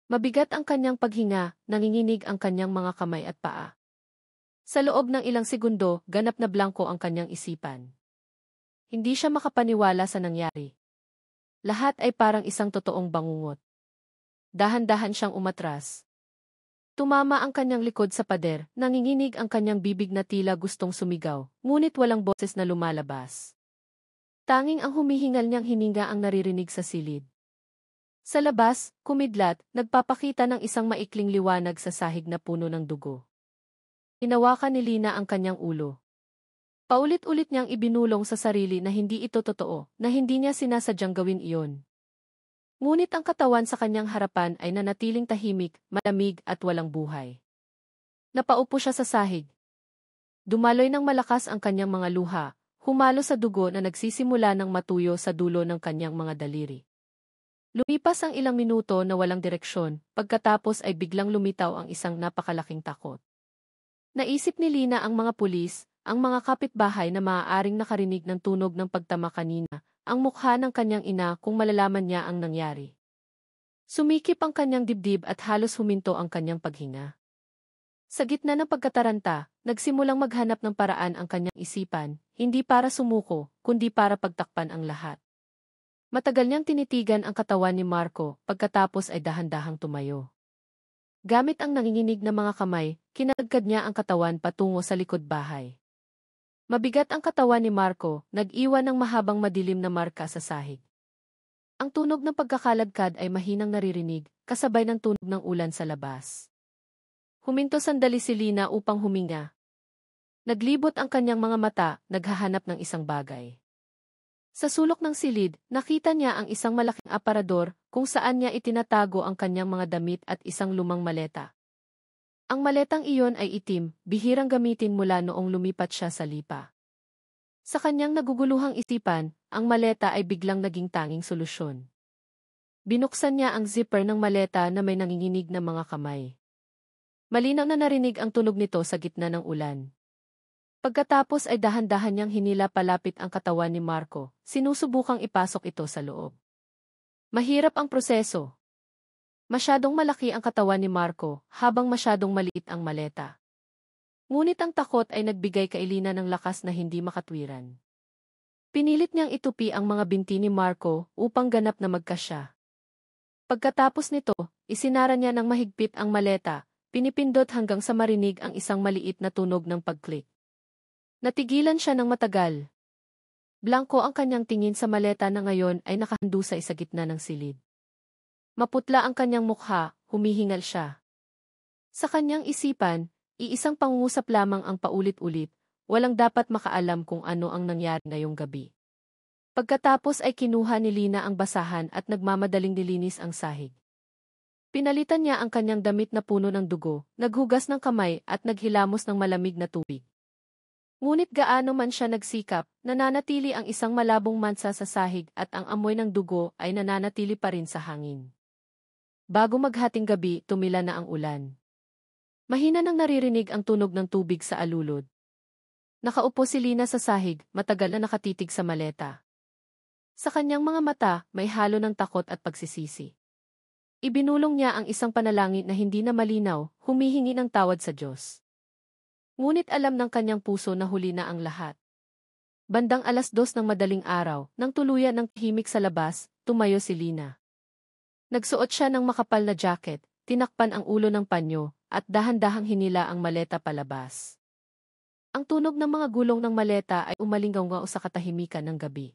Mabigat ang kanyang paghinga, nanginginig ang kanyang mga kamay at paa. Sa loob ng ilang segundo, ganap na blanko ang kanyang isipan. Hindi siya makapaniwala sa nangyari. Lahat ay parang isang totoong bangungot. Dahan-dahan siyang umatras. Tumama ang kanyang likod sa pader, nanginginig ang kanyang bibig na tila gustong sumigaw, ngunit walang boses na lumalabas. Tanging ang humihingal niyang hininga ang naririnig sa silid. Sa labas, kumidlat, nagpapakita ng isang maikling liwanag sa sahig na puno ng dugo. Hinawakan ni Lina ang kanyang ulo. Paulit-ulit niyang ibinulong sa sarili na hindi ito totoo, na hindi niya sinasadyang gawin iyon. Ngunit ang katawan sa kanyang harapan ay nanatiling tahimik, malamig at walang buhay. Napaupo siya sa sahig. Dumaloy ng malakas ang kanyang mga luha, humalo sa dugo na nagsisimula ng matuyo sa dulo ng kanyang mga daliri. Lumipas ang ilang minuto na walang direksyon, pagkatapos ay biglang lumitaw ang isang napakalaking takot. Naisip ni Lina ang mga pulis, ang mga kapitbahay na maaaring nakarinig ng tunog ng pagtama kanina, ang mukha ng kanyang ina kung malalaman niya ang nangyari. Sumikip ang kanyang dibdib at halos huminto ang kanyang paghinga. Sa gitna ng pagkataranta, nagsimulang maghanap ng paraan ang kanyang isipan, hindi para sumuko, kundi para pagtakpan ang lahat. Matagal niyang tinitigan ang katawan ni Marco, pagkatapos ay dahan-dahang tumayo. Gamit ang nanginginig na mga kamay, kinagkad niya ang katawan patungo sa likod bahay. Mabigat ang katawan ni Marco, nag-iwan ng mahabang madilim na marka sa sahig. Ang tunog ng pagkakalagkad ay mahinang naririnig, kasabay ng tunog ng ulan sa labas. Huminto sandali si Lina upang huminga. Naglibot ang kanyang mga mata, naghahanap ng isang bagay. Sa sulok ng silid, nakita niya ang isang malaking aparador kung saan niya itinatago ang kanyang mga damit at isang lumang maleta. Ang maletang iyon ay itim, bihirang gamitin mula noong lumipat siya sa Lipa. Sa kanyang naguguluhang isipan, ang maleta ay biglang naging tanging solusyon. Binuksan niya ang zipper ng maleta na may nanginginig na mga kamay. Malinaw na narinig ang tunog nito sa gitna ng ulan. Pagkatapos ay dahan-dahan niyang hinila palapit ang katawan ni Marco, sinusubukang ipasok ito sa loob. Mahirap ang proseso. Masyadong malaki ang katawan ni Marco, habang masyadong maliit ang maleta. Ngunit ang takot ay nagbigay kailina ng lakas na hindi makatwiran. Pinilit niyang itupi ang mga binti ni Marco upang ganap na magkasya. Pagkatapos nito, isinara niya ng mahigpit ang maleta, pinipindot hanggang sa marinig ang isang maliit na tunog ng pag-click. Natigilan siya ng matagal. Blanko ang kanyang tingin sa maleta na ngayon ay nakahandusay sa gitna ng silid. Maputla ang kanyang mukha, humihingal siya. Sa kanyang isipan, iisang pangungusap lamang ang paulit-ulit, walang dapat makaalam kung ano ang nangyari ngayong gabi. Pagkatapos ay kinuha ni Lina ang basahan at nagmamadaling nilinis ang sahig. Pinalitan niya ang kanyang damit na puno ng dugo, naghugas ng kamay at naghilamos ng malamig na tubig. Ngunit gaano man siya nagsikap, nananatili ang isang malabong mansa sa sahig at ang amoy ng dugo ay nananatili pa rin sa hangin. Bago maghating gabi, tumila na ang ulan. Mahina nang naririnig ang tunog ng tubig sa alulod. Nakaupo si Lina sa sahig, matagal na nakatitig sa maleta. Sa kanyang mga mata, may halo ng takot at pagsisisi. Ibinulong niya ang isang panalangin na hindi na malinaw, humihingi ng tawad sa Diyos. Ngunit alam ng kanyang puso na huli na ang lahat. Bandang 2:00 ng madaling araw, nang tuluyan ng tahimik sa labas, tumayo si Lina. Nagsuot siya ng makapal na jacket, tinakpan ang ulo ng panyo, at dahan-dahang hinila ang maleta palabas. Ang tunog ng mga gulong ng maleta ay umalinggaw sa katahimikan ng gabi.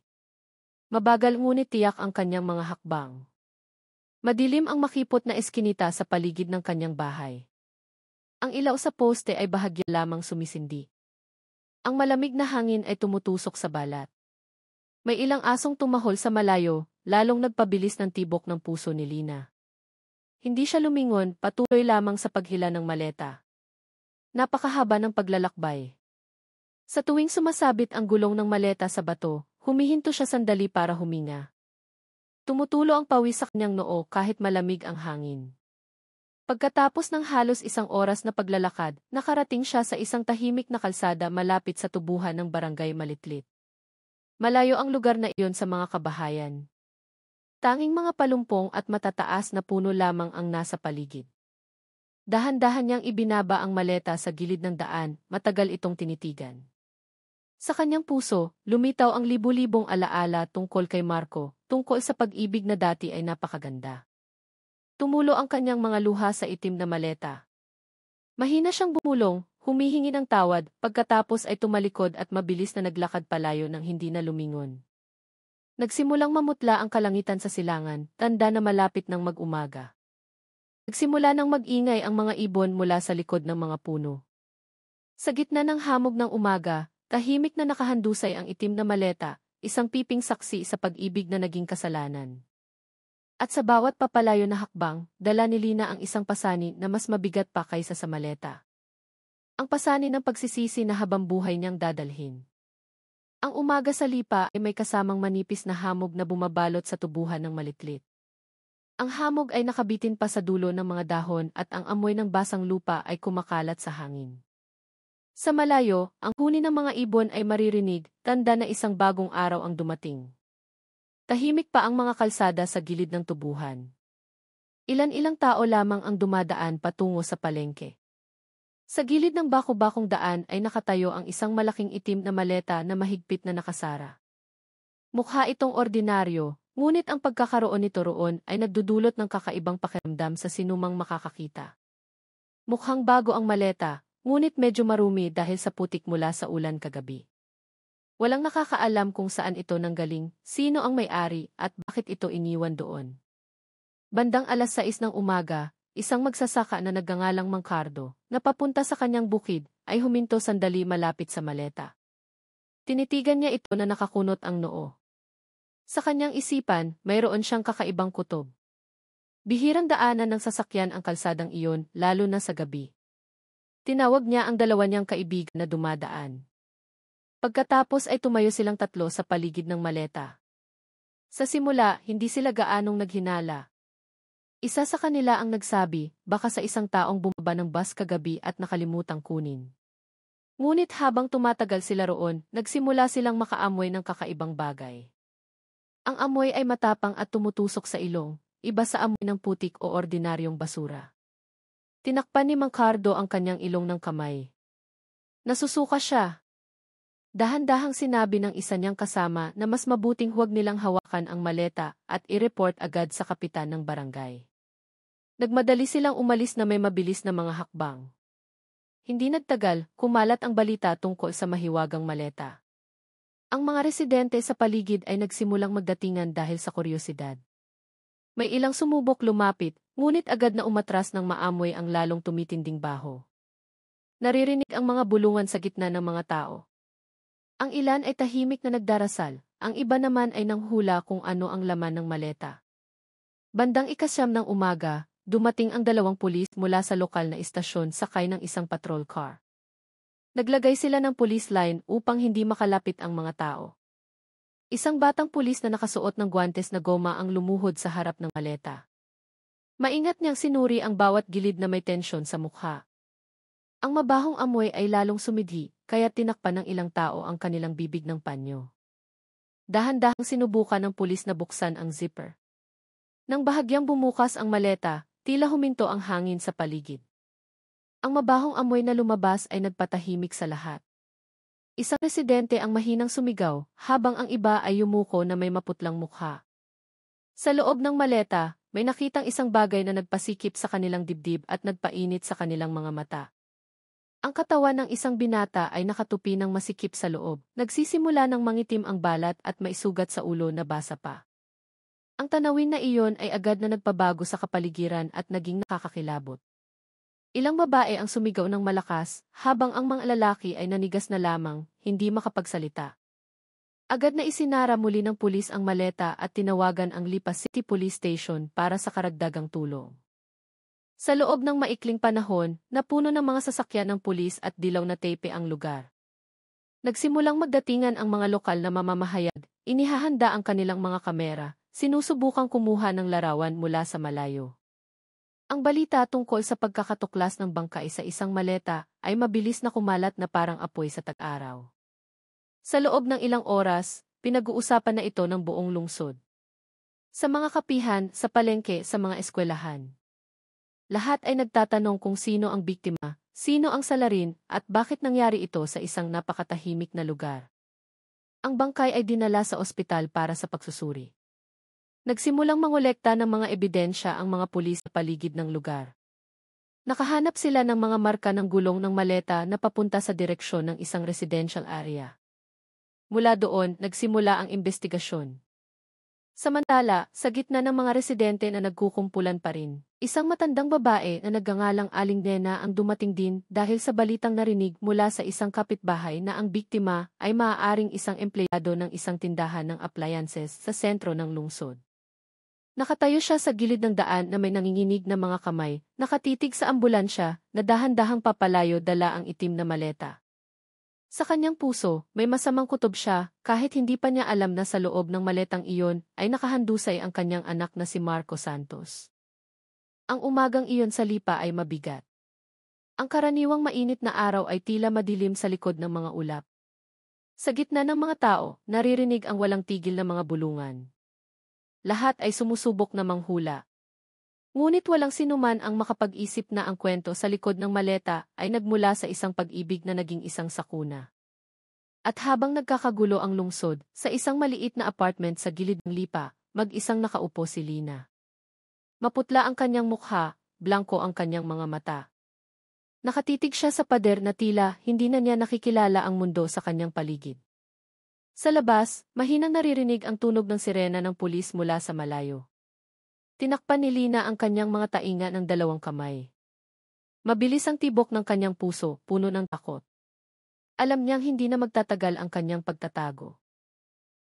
Mabagal ngunit tiyak ang kanyang mga hakbang. Madilim ang makipot na eskinita sa paligid ng kanyang bahay. Ang ilaw sa poste ay bahagya lamang sumisindi. Ang malamig na hangin ay tumutusok sa balat. May ilang asong tumahol sa malayo, lalong nagpabilis ng tibok ng puso ni Lina. Hindi siya lumingon, patuloy lamang sa paghila ng maleta. Napakahaba ng paglalakbay. Sa tuwing sumasabit ang gulong ng maleta sa bato, humihinto siya sandali para huminga. Tumutulo ang pawis sa kanyang noo kahit malamig ang hangin. Pagkatapos ng halos 1 oras na paglalakad, nakarating siya sa isang tahimik na kalsada malapit sa tubuhan ng barangay Malitlit. Malayo ang lugar na iyon sa mga kabahayan. Tanging mga palumpong at matataas na puno lamang ang nasa paligid. Dahan-dahan niyang ibinaba ang maleta sa gilid ng daan, matagal itong tinitigan. Sa kanyang puso, lumitaw ang libu-libong alaala tungkol kay Marco, tungkol sa pag-ibig na dati ay napakaganda. Tumulo ang kanyang mga luha sa itim na maleta. Mahina siyang bumulong, humihingi ng tawad, pagkatapos ay tumalikod at mabilis na naglakad palayo nang hindi na lumingon. Nagsimulang mamutla ang kalangitan sa silangan, tanda na malapit ng mag-umaga. Nagsimula ng mag-ingay ang mga ibon mula sa likod ng mga puno. Sa gitna ng hamog ng umaga, tahimik na nakahandusay ang itim na maleta, isang piping saksi sa pag-ibig na naging kasalanan. At sa bawat papalayo na hakbang, dala ni Lina ang isang pasani na mas mabigat pa kaysa sa maleta. Ang pasani ng pagsisisi na habang buhay niyang dadalhin. Ang umaga sa lipa ay may kasamang manipis na hamog na bumabalot sa tubuhan ng Malitlit. Ang hamog ay nakabitin pa sa dulo ng mga dahon at ang amoy ng basang lupa ay kumakalat sa hangin. Sa malayo, ang huni ng mga ibon ay maririnig, tanda na isang bagong araw ang dumating. Tahimik pa ang mga kalsada sa gilid ng tubuhan. Ilan-ilang tao lamang ang dumadaan patungo sa palengke. Sa gilid ng bako-bakong daan ay nakatayo ang isang malaking itim na maleta na mahigpit na nakasara. Mukha itong ordinaryo, ngunit ang pagkakaroon nito roon ay nagdudulot ng kakaibang pakiramdam sa sinumang makakakita. Mukhang bago ang maleta, ngunit medyo marumi dahil sa putik mula sa ulan kagabi. Walang nakakaalam kung saan ito nanggaling, sino ang may-ari, at bakit ito iniwan doon. Bandang 6:00 ng umaga, isang magsasaka na nagngangalang Mangkardo, na papunta sa kanyang bukid, ay huminto sandali malapit sa maleta. Tinitigan niya ito na nakakunot ang noo. Sa kanyang isipan, mayroon siyang kakaibang kutob. Bihirang daanan ng sasakyan ang kalsadang iyon, lalo na sa gabi. Tinawag niya ang dalawa niyang kaibigan na dumadaan. Pagkatapos ay tumayo silang tatlo sa paligid ng maleta. Sa simula, hindi sila gaanong naghinala. Isa sa kanila ang nagsabi, baka sa isang taong bumaba ng bus kagabi at nakalimutang kunin. Ngunit habang tumatagal sila roon, nagsimula silang makaamoy ng kakaibang bagay. Ang amoy ay matapang at tumutusok sa ilong, iba sa amoy ng putik o ordinaryong basura. Tinakpan ni Mang Cardo ang kanyang ilong ng kamay. Nasusuka siya. Dahan-dahang sinabi ng isa niyang kasama na mas mabuting huwag nilang hawakan ang maleta at i-report agad sa kapitan ng barangay. Nagmadali silang umalis na may mabilis na mga hakbang. Hindi nagtagal, kumalat ang balita tungkol sa mahiwagang maleta. Ang mga residente sa paligid ay nagsimulang magdatingan dahil sa kuryosidad. May ilang sumubok lumapit, ngunit agad na umatras ng maamoy ang lalong tumitinding baho. Naririnig ang mga bulungan sa gitna ng mga tao. Ang ilan ay tahimik na nagdarasal, ang iba naman ay nanghula kung ano ang laman ng maleta. Bandang 9:00 ng umaga, dumating ang 2 pulis mula sa lokal na istasyon sakay ng isang patrol car. Naglagay sila ng police line upang hindi makalapit ang mga tao. Isang batang pulis na nakasuot ng guwantes na goma ang lumuhod sa harap ng maleta. Maingat niyang sinuri ang bawat gilid na may tensyon sa mukha. Ang mabahong amoy ay lalong sumidhi, kaya tinakpan ng ilang tao ang kanilang bibig ng panyo. Dahan-dahang sinubukan ng pulis na buksan ang zipper. Nang bahagyang bumukas ang maleta, tila huminto ang hangin sa paligid. Ang mabahong amoy na lumabas ay nagpatahimik sa lahat. Isang residente ang mahinang sumigaw, habang ang iba ay yumuko na may maputlang mukha. Sa loob ng maleta, may nakitang isang bagay na nagpasikip sa kanilang dibdib at nagpainit sa kanilang mga mata. Ang katawan ng isang binata ay nakatupi ng masikip sa loob, nagsisimula ng mangitim ang balat at may sugat sa ulo na basa pa. Ang tanawin na iyon ay agad na nagpabago sa kapaligiran at naging nakakakilabot. Ilang babae ang sumigaw ng malakas, habang ang mga lalaki ay nanigas na lamang, hindi makapagsalita. Agad na isinara muli ng pulis ang maleta at tinawagan ang Lipa City Police Station para sa karagdagang tulong. Sa loob ng maikling panahon, napuno ng mga sasakyan ng pulis at dilaw na tepe ang lugar. Nagsimulang magdatingan ang mga lokal na mamamahayag, inihahanda ang kanilang mga kamera, sinusubukang kumuha ng larawan mula sa malayo. Ang balita tungkol sa pagkakatuklas ng bangkay sa isang maleta ay mabilis na kumalat na parang apoy sa tag-araw. Sa loob ng ilang oras, pinag-uusapan na ito ng buong lungsod. Sa mga kapihan, sa palengke, sa mga eskwelahan. Lahat ay nagtatanong kung sino ang biktima, sino ang salarin, at bakit nangyari ito sa isang napakatahimik na lugar. Ang bangkay ay dinala sa ospital para sa pagsusuri. Nagsimulang mangolekta ng mga ebidensya ang mga pulis sa paligid ng lugar. Nakahanap sila ng mga marka ng gulong ng maleta na papunta sa direksyon ng isang residential area. Mula doon, nagsimula ang investigasyon. Samantala, sa gitna ng mga residente na nagkukumpulan pa rin, isang matandang babae na nagngangalang Aling Nena ang dumating din dahil sa balitang narinig mula sa isang kapitbahay na ang biktima ay maaaring isang empleyado ng isang tindahan ng appliances sa sentro ng lungsod. Nakatayo siya sa gilid ng daan na may nanginginig na mga kamay, nakatitig sa ambulansya na dahan-dahang papalayo dala ang itim na maleta. Sa kanyang puso, may masamang kutob siya, kahit hindi pa niya alam na sa loob ng maletang iyon ay nakahandusay ang kanyang anak na si Marco Santos. Ang umagang iyon sa Lipa ay mabigat. Ang karaniwang mainit na araw ay tila madilim sa likod ng mga ulap. Sa gitna ng mga tao, naririnig ang walang tigil na mga bulungan. Lahat ay sumusubok na manghula. Ngunit walang sinuman ang makapag-isip na ang kwento sa likod ng maleta ay nagmula sa isang pag-ibig na naging isang sakuna. At habang nagkakagulo ang lungsod, sa isang maliit na apartment sa gilid ng Lipa, mag-isang nakaupo si Lina. Maputla ang kanyang mukha, blanko ang kanyang mga mata. Nakatitig siya sa pader na tila hindi na niya nakikilala ang mundo sa kanyang paligid. Sa labas, mahinang naririnig ang tunog ng sirena ng pulis mula sa malayo. Tinakpan ni Lina ang kanyang mga tainga ng 2 kamay. Mabilis ang tibok ng kanyang puso, puno ng takot. Alam niyang hindi na magtatagal ang kanyang pagtatago.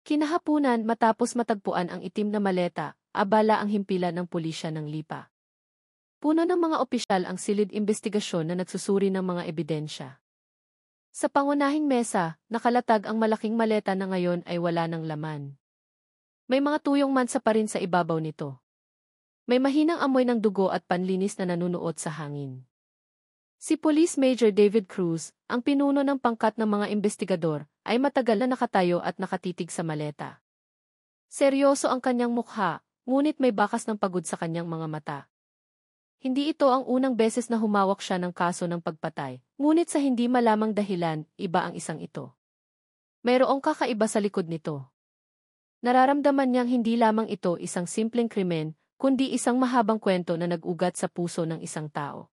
Kinahapunan matapos matagpuan ang itim na maleta, abala ang himpilan ng pulisya ng Lipa. Puno ng mga opisyal ang silid investigasyon na nagsusuri ng mga ebidensya. Sa pangunahing mesa, nakalatag ang malaking maleta na ngayon ay wala ng laman. May mga tuyong mansa pa rin sa ibabaw nito. May mahinang amoy ng dugo at panlinis na nanunuot sa hangin. Si Police Major David Cruz, ang pinuno ng pangkat ng mga investigador, ay matagal na nakatayo at nakatitig sa maleta. Seryoso ang kanyang mukha, ngunit may bakas ng pagod sa kanyang mga mata. Hindi ito ang unang beses na humawak siya ng kaso ng pagpatay, ngunit sa hindi malamang dahilan, iba ang isang ito. Mayroong kakaiba sa likod nito. Nararamdaman niyang hindi lamang ito isang simpleng krimen, kundi isang mahabang kwento na nag-ugat sa puso ng isang tao.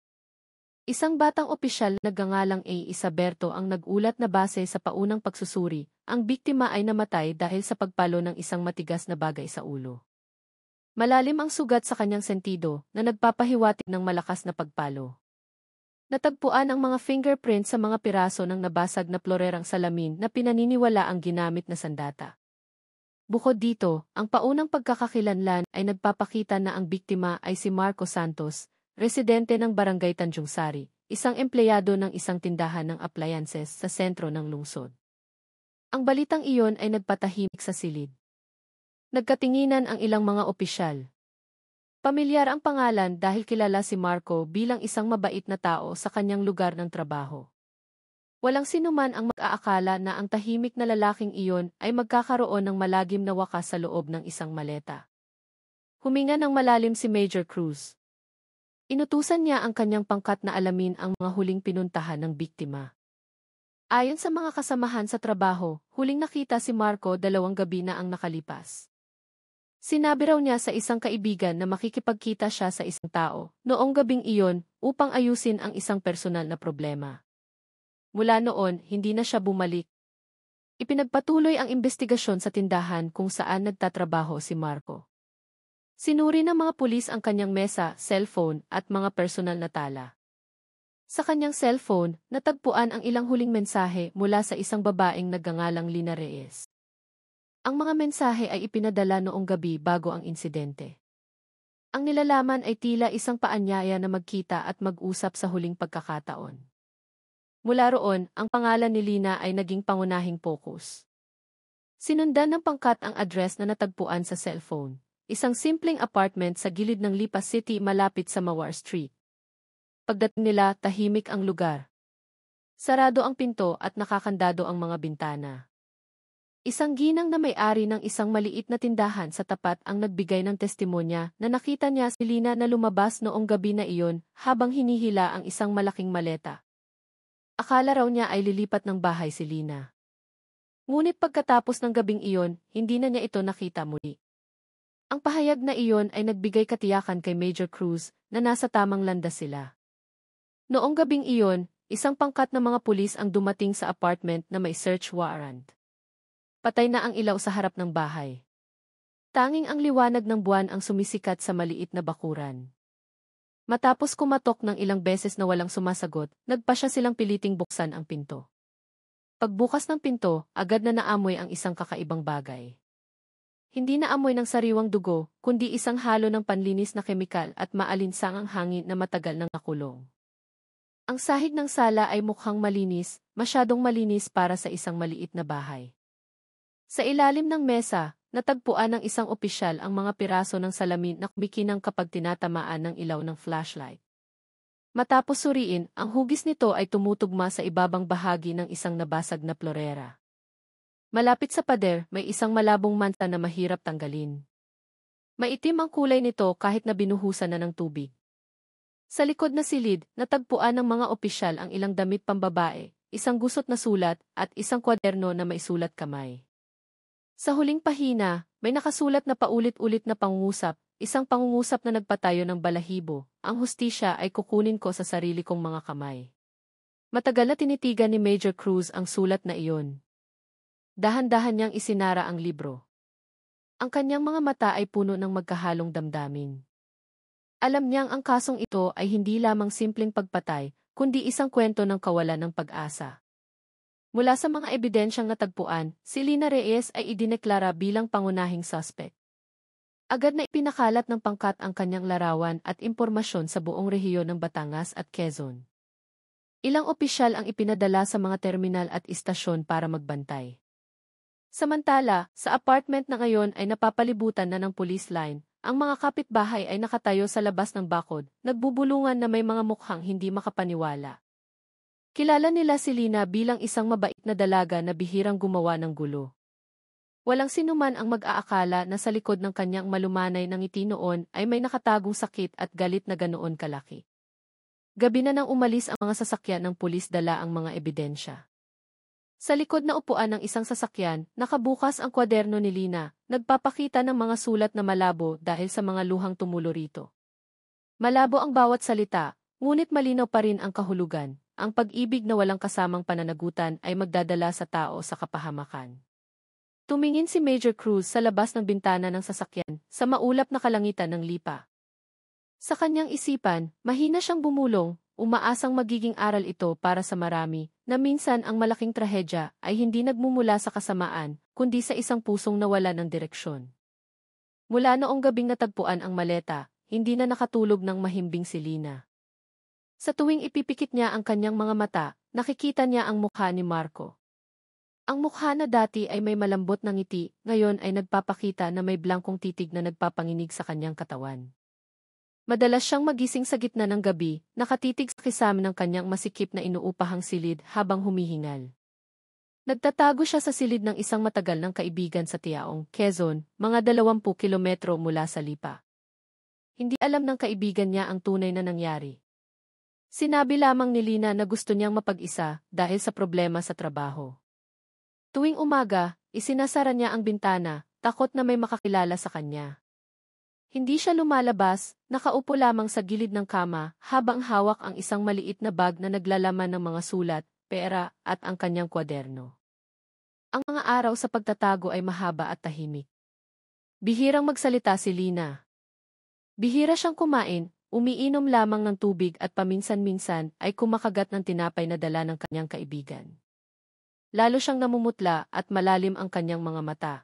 Isang batang opisyal na nagngangalang A. Isaberto ang nag-ulat na base sa paunang pagsusuri, ang biktima ay namatay dahil sa pagpalo ng isang matigas na bagay sa ulo. Malalim ang sugat sa kanyang sentido na nagpapahiwatig ng malakas na pagpalo. Natagpuan ang mga fingerprints sa mga piraso ng nabasag na florerang salamin na pinaniniwala ang ginamit na sandata. Bukod dito, ang paunang pagkakakilanlan ay nagpapakita na ang biktima ay si Marco Santos, residente ng Barangay Tanjung Sari, isang empleyado ng isang tindahan ng appliances sa sentro ng lungsod. Ang balitang iyon ay nagpatahimik sa silid. Nagkatinginan ang ilang mga opisyal. Pamilyar ang pangalan dahil kilala si Marco bilang isang mabait na tao sa kanyang lugar ng trabaho. Walang sinuman ang mag-aakala na ang tahimik na lalaking iyon ay magkakaroon ng malagim na wakas sa loob ng isang maleta. Huminga ng malalim si Major Cruz. Inutusan niya ang kanyang pangkat na alamin ang mga huling pinuntahan ng biktima. Ayon sa mga kasamahan sa trabaho, huling nakita si Marco 2 gabi na ang nakalipas. Sinabi raw niya sa isang kaibigan na makikipagkita siya sa isang tao noong gabing iyon upang ayusin ang isang personal na problema. Mula noon, hindi na siya bumalik. Ipinagpatuloy ang investigasyon sa tindahan kung saan nagtatrabaho si Marco. Sinuri ng mga pulis ang kanyang mesa, cellphone at mga personal na tala. Sa kanyang cellphone, natagpuan ang ilang huling mensahe mula sa isang babaeng nagngangalang Lina Reyes. Ang mga mensahe ay ipinadala noong gabi bago ang insidente. Ang nilalaman ay tila isang paanyaya na magkita at mag-usap sa huling pagkakataon. Mula roon, ang pangalan ni Lina ay naging pangunahing focus. Sinundan ng pangkat ang address na natagpuan sa cellphone, isang simpleng apartment sa gilid ng Lipa City malapit sa Mawar Street. Pagdating nila, tahimik ang lugar. Sarado ang pinto at nakakandado ang mga bintana. Isang ginang na may-ari ng isang maliit na tindahan sa tapat ang nagbigay ng testimonya na nakita niya si Lina na lumabas noong gabi na iyon habang hinihila ang isang malaking maleta. Akala raw niya ay lilipat ng bahay si Lina. Ngunit pagkatapos ng gabing iyon, hindi na niya ito nakita muli. Ang pahayag na iyon ay nagbigay katiyakan kay Major Cruz na nasa tamang landas sila. Noong gabing iyon, isang pangkat na mga pulis ang dumating sa apartment na may search warrant. Patay na ang ilaw sa harap ng bahay. Tanging ang liwanag ng buwan ang sumisikat sa maliit na bakuran. Matapos kumatok ng ilang beses na walang sumasagot, nagpasya silang piliting buksan ang pinto. Pagbukas ng pinto, agad na naamoy ang isang kakaibang bagay. Hindi na amoy ng sariwang dugo, kundi isang halo ng panlinis na kemikal at maalinsangang hangin na matagal nang nakulong. Ang sahig ng sala ay mukhang malinis, masyadong malinis para sa isang maliit na bahay. Sa ilalim ng mesa, natagpuan ng isang opisyal ang mga piraso ng salamin na kumikinang kapag tinatamaan ng ilaw ng flashlight. Matapos suriin, ang hugis nito ay tumutugma sa ibabang bahagi ng isang nabasag na florera. Malapit sa pader, may isang malabong manta na mahirap tanggalin. Maitim ang kulay nito kahit na binuhusan na ng tubig. Sa likod na silid, natagpuan ng mga opisyal ang ilang damit pambabae, isang gusot na sulat, at isang kwaderno na may sulat kamay. Sa huling pahina, may nakasulat na paulit-ulit na pangungusap, isang pangungusap na nagpatayo ng balahibo, ang hustisya ay kukunin ko sa sarili kong mga kamay. Matagal na tinitigan ni Major Cruz ang sulat na iyon. Dahan-dahan niyang isinara ang libro. Ang kanyang mga mata ay puno ng magkahalong damdamin. Alam niyang ang kasong ito ay hindi lamang simpleng pagpatay, kundi isang kwento ng kawalan ng pag-asa. Mula sa mga ebidensyang natagpuan, si Lina Reyes ay idineklara bilang pangunahing suspect. Agad na ipinakalat ng pangkat ang kanyang larawan at impormasyon sa buong rehiyon ng Batangas at Quezon. Ilang opisyal ang ipinadala sa mga terminal at istasyon para magbantay. Samantala, sa apartment na ngayon ay napapalibutan na ng police line, ang mga kapitbahay ay nakatayo sa labas ng bakod, nagbubulungan na may mga mukhang hindi makapaniwala. Kilala nila si Lina bilang isang mabait na dalaga na bihirang gumawa ng gulo. Walang sinuman ang mag-aakala na sa likod ng kanyang malumanay ng ngiti noon ay may nakatagong sakit at galit na ganoon kalaki. Gabi na nang umalis ang mga sasakyan ng pulis dala ang mga ebidensya. Sa likod na upuan ng isang sasakyan, nakabukas ang kwaderno ni Lina, nagpapakita ng mga sulat na malabo dahil sa mga luhang tumulo rito. Malabo ang bawat salita, ngunit malinaw pa rin ang kahulugan. Ang pag-ibig na walang kasamang pananagutan ay magdadala sa tao sa kapahamakan. Tumingin si Major Cruz sa labas ng bintana ng sasakyan, sa maulap na kalangitan ng lipa. Sa kanyang isipan, mahina siyang bumulong, umaasang magiging aral ito para sa marami, na minsan ang malaking trahedya ay hindi nagmumula sa kasamaan, kundi sa isang pusong nawala ng direksyon. Mula noong gabing natagpuan ang maleta, hindi na nakatulog ng mahimbing si Lina. Sa tuwing ipipikit niya ang kanyang mga mata, nakikita niya ang mukha ni Marco. Ang mukha na dati ay may malambot na ngiti, ngayon ay nagpapakita na may blankong titig na nagpapanginig sa kanyang katawan. Madalas siyang magising sa gitna ng gabi, nakatitig sa kisame ng kanyang masikip na inuupahang silid habang humihingal. Nagtatago siya sa silid ng isang matagal ng kaibigan sa Tiaong, Quezon, mga 20 kilometro mula sa Lipa. Hindi alam ng kaibigan niya ang tunay na nangyari. Sinabi lamang ni Lina na gusto niyang mapag-isa dahil sa problema sa trabaho. Tuwing umaga, isinasara niya ang bintana, takot na may makakilala sa kanya. Hindi siya lumalabas, nakaupo lamang sa gilid ng kama habang hawak ang isang maliit na bag na naglalaman ng mga sulat, pera, at ang kanyang kwaderno. Ang mga araw sa pagtatago ay mahaba at tahimik. Bihirang magsalita si Lina. Bihira siyang kumain, umiinom lamang ng tubig at paminsan-minsan ay kumakagat ng tinapay na dala ng kanyang kaibigan. Lalo siyang namumutla at malalim ang kanyang mga mata.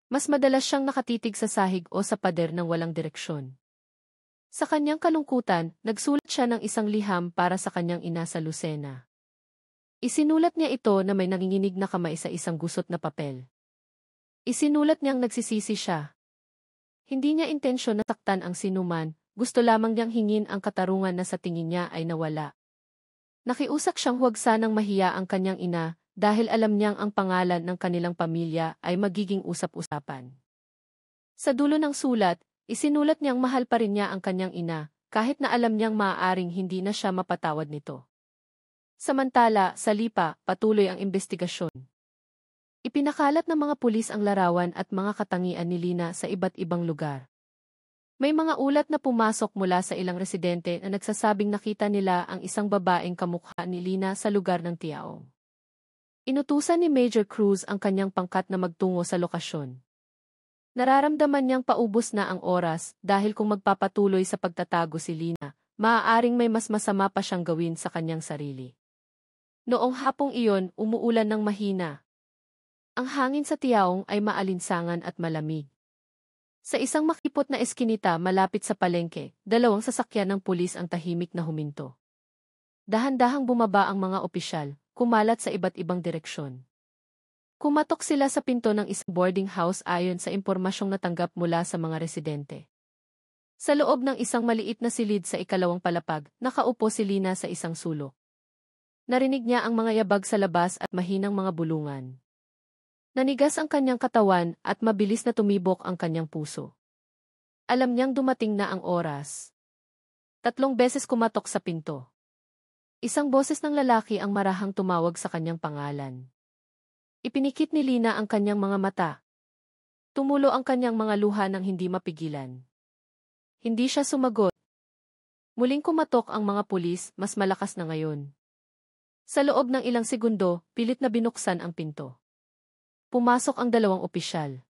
Mas madalas siyang nakatitig sa sahig o sa pader ng walang direksyon. Sa kanyang kalungkutan, nagsulat siya ng isang liham para sa kanyang ina sa Lucena. Isinulat niya ito na may nanginginig na kamay sa isang gusot na papel. Isinulat niyang nagsisisi siya. Hindi niya intensyon na saktan ang sinuman, gusto lamang niyang hingin ang katarungan na sa tingin niya ay nawala. Nakiusak siyang huwag sanang mahiya ang kanyang ina, dahil alam niyang ang pangalan ng kanilang pamilya ay magiging usap-usapan. Sa dulo ng sulat, isinulat niyang mahal pa rin niya ang kanyang ina, kahit na alam niyang maaaring hindi na siya mapatawad nito. Samantala, sa Lipa, patuloy ang investigasyon. Ipinakalat ng mga pulis ang larawan at mga katangian ni Lina sa iba't ibang lugar. May mga ulat na pumasok mula sa ilang residente na nagsasabing nakita nila ang isang babaeng kamukha ni Lina sa lugar ng Tiaong. Inutusan ni Major Cruz ang kanyang pangkat na magtungo sa lokasyon. Nararamdaman niyang paubos na ang oras dahil kung magpapatuloy sa pagtatago si Lina, maaaring may mas masama pa siyang gawin sa kanyang sarili. Noong hapong iyon, umuulan ng mahina. Ang hangin sa Tiaong ay maalinsangan at malamig. Sa isang makipot na eskinita malapit sa palengke, 2 sasakyan ng pulis ang tahimik na huminto. Dahan-dahang bumaba ang mga opisyal, kumalat sa iba't ibang direksyon. Kumatok sila sa pinto ng isang boarding house ayon sa impormasyong natanggap mula sa mga residente. Sa loob ng isang maliit na silid sa ikalawang palapag, nakaupo si Lina sa isang sulok. Narinig niya ang mga yabag sa labas at mahinang mga bulungan. Nanigas ang kanyang katawan at mabilis na tumibok ang kanyang puso. Alam niyang dumating na ang oras. 3 beses kumatok sa pinto. Isang boses ng lalaki ang marahang tumawag sa kanyang pangalan. Ipinikit ni Lina ang kanyang mga mata. Tumulo ang kanyang mga luha nang hindi mapigilan. Hindi siya sumagot. Muling kumatok ang mga pulis, mas malakas na ngayon. Sa loob ng ilang segundo, pilit na binuksan ang pinto. Pumasok ang 2 opisyal.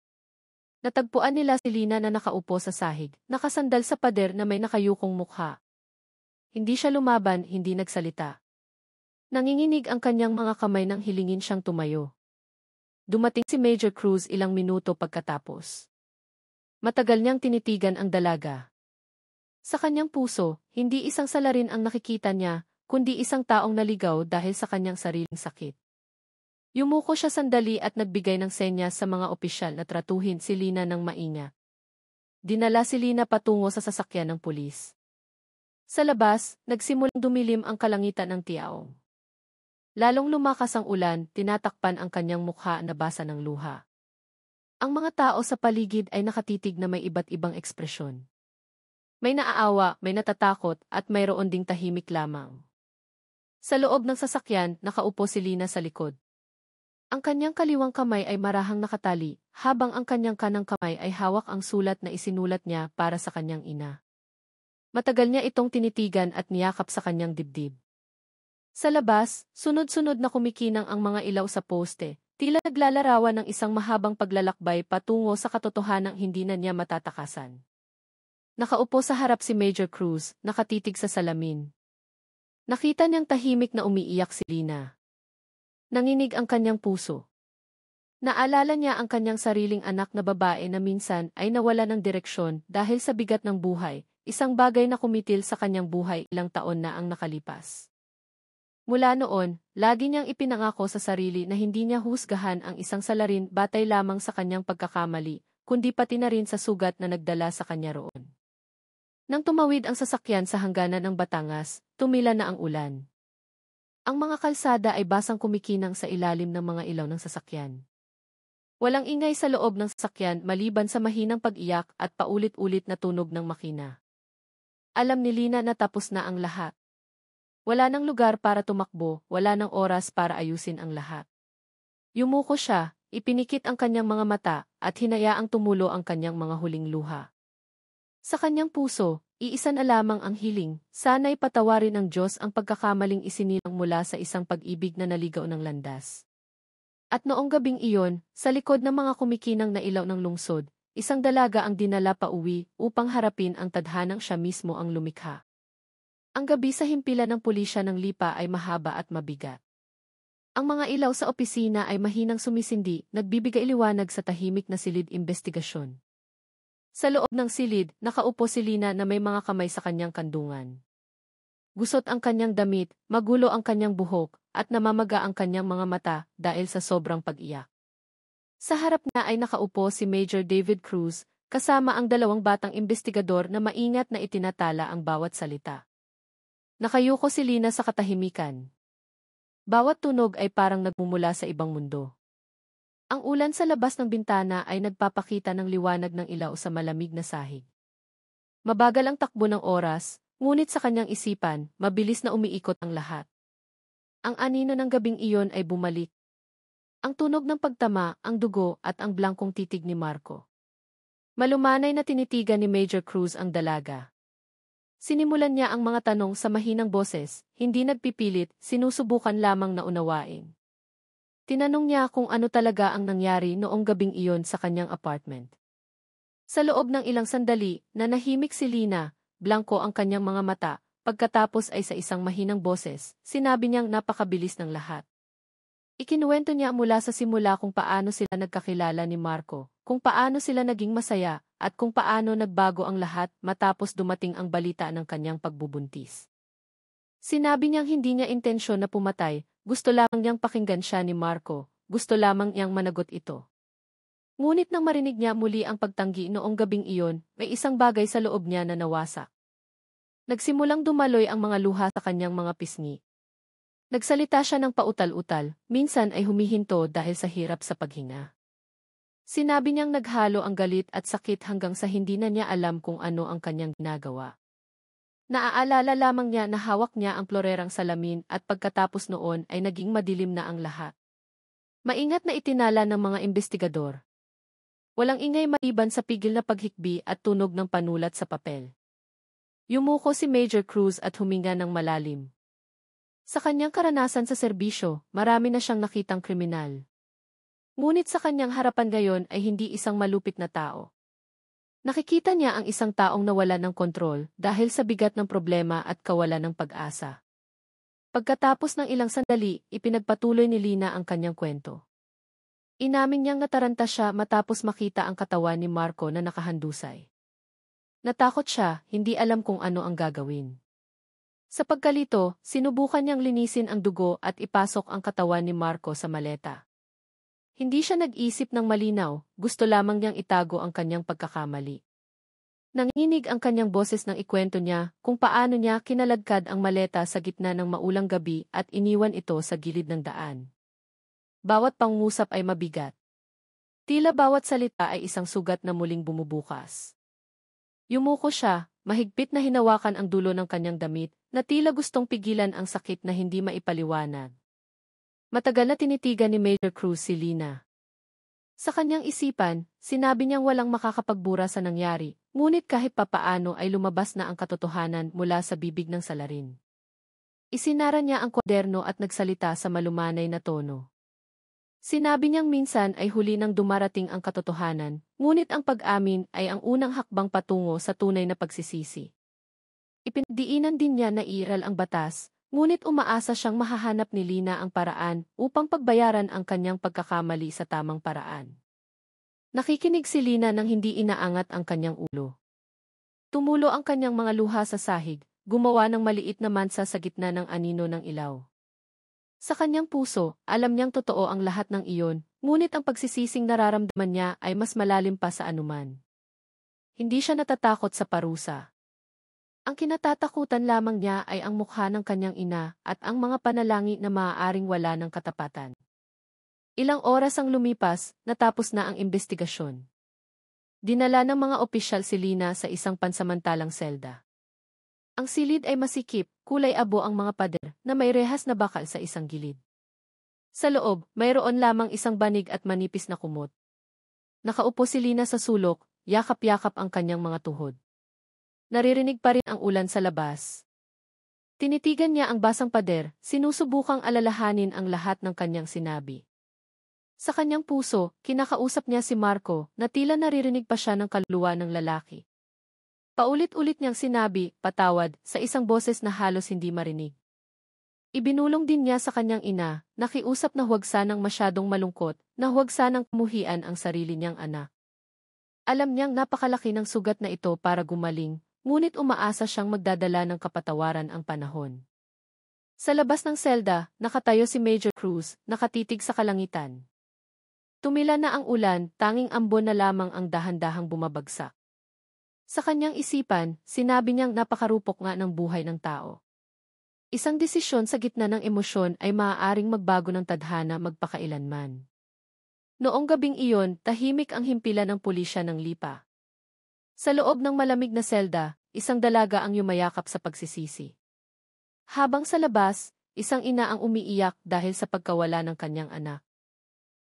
Natagpuan nila si Lina na nakaupo sa sahig, nakasandal sa pader na may nakayukong mukha. Hindi siya lumaban, hindi nagsalita. Nanginginig ang kanyang mga kamay nang hilingin siyang tumayo. Dumating si Major Cruz ilang minuto pagkatapos. Matagal niyang tinitigan ang dalaga. Sa kanyang puso, hindi isang salarin ang nakikita niya, kundi isang taong naligaw dahil sa kanyang sariling sakit. Yumuko siya sandali at nagbigay ng senyas sa mga opisyal na tratuhin si Lina ng maingat. Dinala si Lina patungo sa sasakyan ng pulis. Sa labas, nagsimulang dumilim ang kalangitan ng Tiaong. Lalong lumakas ang ulan, tinatakpan ang kanyang mukha na basa ng luha. Ang mga tao sa paligid ay nakatitig na may iba't ibang ekspresyon. May naaawa, may natatakot, at mayroon ding tahimik lamang. Sa loob ng sasakyan, nakaupo si Lina sa likod. Ang kanyang kaliwang kamay ay marahang nakatali, habang ang kanyang kanang kamay ay hawak ang sulat na isinulat niya para sa kanyang ina. Matagal niya itong tinitigan at niyakap sa kanyang dibdib. Sa labas, sunod-sunod na kumikinang ang mga ilaw sa poste, tila naglalarawan ng isang mahabang paglalakbay patungo sa katotohanang hindi na niya matatakasan. Nakaupo sa harap si Major Cruz, nakatitig sa salamin. Nakita niyang tahimik na umiiyak si Lina. Nanginig ang kanyang puso. Naalala niya ang kanyang sariling anak na babae na minsan ay nawala ng direksyon dahil sa bigat ng buhay, isang bagay na kumitil sa kanyang buhay ilang taon na ang nakalipas. Mula noon, lagi niyang ipinangako sa sarili na hindi niya husgahan ang isang salarin batay lamang sa kanyang pagkakamali, kundi pati na rin sa sugat na nagdala sa kanya roon. Nang tumawid ang sasakyan sa hangganan ng Batangas, tumila na ang ulan. Ang mga kalsada ay basang kumikinang sa ilalim ng mga ilaw ng sasakyan. Walang ingay sa loob ng sasakyan maliban sa mahinang pag-iyak at paulit-ulit na tunog ng makina. Alam ni Lina na tapos na ang lahat. Wala nang lugar para tumakbo, wala nang oras para ayusin ang lahat. Yumuko siya, ipinikit ang kanyang mga mata, at hinayaang tumulo ang kanyang mga huling luha. Sa kanyang puso, iisa na lamang ang hiling, sana'y patawarin ng Diyos ang pagkakamaling isinilang mula sa isang pag-ibig na naligaw ng landas. At noong gabing iyon, sa likod ng mga kumikinang na ilaw ng lungsod, isang dalaga ang dinala pa uwi upang harapin ang tadhanang siya mismo ang lumikha. Ang gabi sa himpilan ng pulisya ng Lipa ay mahaba at mabigat. Ang mga ilaw sa opisina ay mahinang sumisindi, nagbibigay liwanag sa tahimik na silid investigasyon. Sa loob ng silid, nakaupo si Lina na may mga kamay sa kanyang kandungan. Gusot ang kanyang damit, magulo ang kanyang buhok, at namamaga ang kanyang mga mata dahil sa sobrang pag-iyak. Sa harap niya ay nakaupo si Major David Cruz, kasama ang dalawang batang investigador na maingat na itinatala ang bawat salita. Nakayuko si Lina sa katahimikan. Bawat tunog ay parang nagmumula sa ibang mundo. Ang ulan sa labas ng bintana ay nagpapakita ng liwanag ng ilaw sa malamig na sahig. Mabagal ang takbo ng oras, ngunit sa kanyang isipan, mabilis na umiikot ang lahat. Ang anino ng gabing iyon ay bumalik. Ang tunog ng pagtama, ang dugo, at ang blangkong titig ni Marco. Malumanay na tinitigan ni Major Cruz ang dalaga. Sinimulan niya ang mga tanong sa mahinang boses, hindi nagpipilit, sinusubukan lamang na unawain. Tinanong niya kung ano talaga ang nangyari noong gabing iyon sa kanyang apartment. Sa loob ng ilang sandali, nanahimik si Lina, blangko ang kanyang mga mata, pagkatapos ay sa isang mahinang boses, sinabi niyang napakabilis ng lahat. Ikinuwento niya mula sa simula kung paano sila nagkakilala ni Marco, kung paano sila naging masaya, at kung paano nagbago ang lahat matapos dumating ang balita ng kanyang pagbubuntis. Sinabi niyang hindi niya intensyon na pumatay, gusto lamang niyang pakinggan siya ni Marco, gusto lamang niyang managot ito. Ngunit nang marinig niya muli ang pagtanggi noong gabing iyon, may isang bagay sa loob niya na nawasak. Nagsimulang dumaloy ang mga luha sa kanyang mga pisngi. Nagsalita siya ng pautal-utal, minsan ay humihinto dahil sa hirap sa paghinga. Sinabi niyang naghalo ang galit at sakit hanggang sa hindi na niya alam kung ano ang kanyang ginagawa. Naaalala lamang niya na hawak niya ang plorerang salamin at pagkatapos noon ay naging madilim na ang lahat. Maingat na itinala ng mga investigador. Walang ingay maliban sa pigil na paghikbi at tunog ng panulat sa papel. Yumuko si Major Cruz at huminga ng malalim. Sa kanyang karanasan sa serbisyo, marami na siyang nakitang kriminal. Ngunit sa kanyang harapan ngayon ay hindi isang malupit na tao. Nakikita niya ang isang taong nawala ng kontrol dahil sa bigat ng problema at kawalan ng pag-asa. Pagkatapos ng ilang sandali, ipinagpatuloy ni Lina ang kanyang kwento. Inamin niyang nataranta siya matapos makita ang katawan ni Marco na nakahandusay. Natakot siya, hindi alam kung ano ang gagawin. Sa pagkalito, sinubukan niyang linisin ang dugo at ipasok ang katawan ni Marco sa maleta. Hindi siya nag-isip ng malinaw, gusto lamang niyang itago ang kanyang pagkakamali. Nanginig ang kanyang boses nang ikwento niya kung paano niya kinaladkad ang maleta sa gitna ng maulang gabi at iniwan ito sa gilid ng daan. Bawat pangungusap ay mabigat. Tila bawat salita ay isang sugat na muling bumubukas. Yumuko siya, mahigpit na hinawakan ang dulo ng kanyang damit, na tila gustong pigilan ang sakit na hindi maipaliwanag. Matagal na tinitigan ni Major Cruz si Lina. Sa kanyang isipan, sinabi niyang walang makakapagbura sa nangyari, ngunit kahit papaano ay lumabas na ang katotohanan mula sa bibig ng salarin. Isinara niya ang kwaderno at nagsalita sa malumanay na tono. Sinabi niyang minsan ay huli nang dumarating ang katotohanan, ngunit ang pag-amin ay ang unang hakbang patungo sa tunay na pagsisisi. Ipinagdiinan din niya na iral ang batas, ngunit umaasa siyang mahahanap ni Lina ang paraan upang pagbayaran ang kanyang pagkakamali sa tamang paraan. Nakikinig si Lina nang hindi inaangat ang kanyang ulo. Tumulo ang kanyang mga luha sa sahig, gumawa ng maliit na mansa sa gitna ng anino ng ilaw. Sa kanyang puso, alam niyang totoo ang lahat ng iyon, ngunit ang pagsisising nararamdaman niya ay mas malalim pa sa anuman. Hindi siya natatakot sa parusa. Ang kinatatakutan lamang niya ay ang mukha ng kanyang ina at ang mga panalangin na maaaring wala ng katapatan. Ilang oras ang lumipas, natapos na ang imbestigasyon. Dinala ng mga opisyal si Lina sa isang pansamantalang selda. Ang silid ay masikip, kulay abo ang mga pader na may rehas na bakal sa isang gilid. Sa loob, mayroon lamang isang banig at manipis na kumot. Nakaupo si Lina sa sulok, yakap-yakap ang kanyang mga tuhod. Naririnig pa rin ang ulan sa labas. Tinitigan niya ang basang pader, sinusubukang alalahanin ang lahat ng kanyang sinabi. Sa kanyang puso, kinakausap niya si Marco na tila naririnig pa siya ng kaluluwa ng lalaki. Paulit-ulit niyang sinabi, patawad, sa isang boses na halos hindi marinig. Ibinulong din niya sa kanyang ina, nakiusap na huwag sanang masyadong malungkot, na huwag sanang kumuhian ang sarili niyang anak. Alam niyang napakalaki ng sugat na ito para gumaling, ngunit umaasa siyang magdadala ng kapatawaran ang panahon. Sa labas ng selda, nakatayo si Major Cruz, nakatitig sa kalangitan. Tumila na ang ulan, tanging ambon na lamang ang dahan-dahang bumabagsak. Sa kanyang isipan, sinabi niyang napakarupok nga ng buhay ng tao. Isang desisyon sa gitna ng emosyon ay maaaring magbago ng tadhana magpakailanman. Noong gabing iyon, tahimik ang himpilan ng pulisya ng Lipa. Sa loob ng malamig na selda, isang dalaga ang yumayakap sa pagsisisi. Habang sa labas, isang ina ang umiiyak dahil sa pagkawala ng kanyang anak.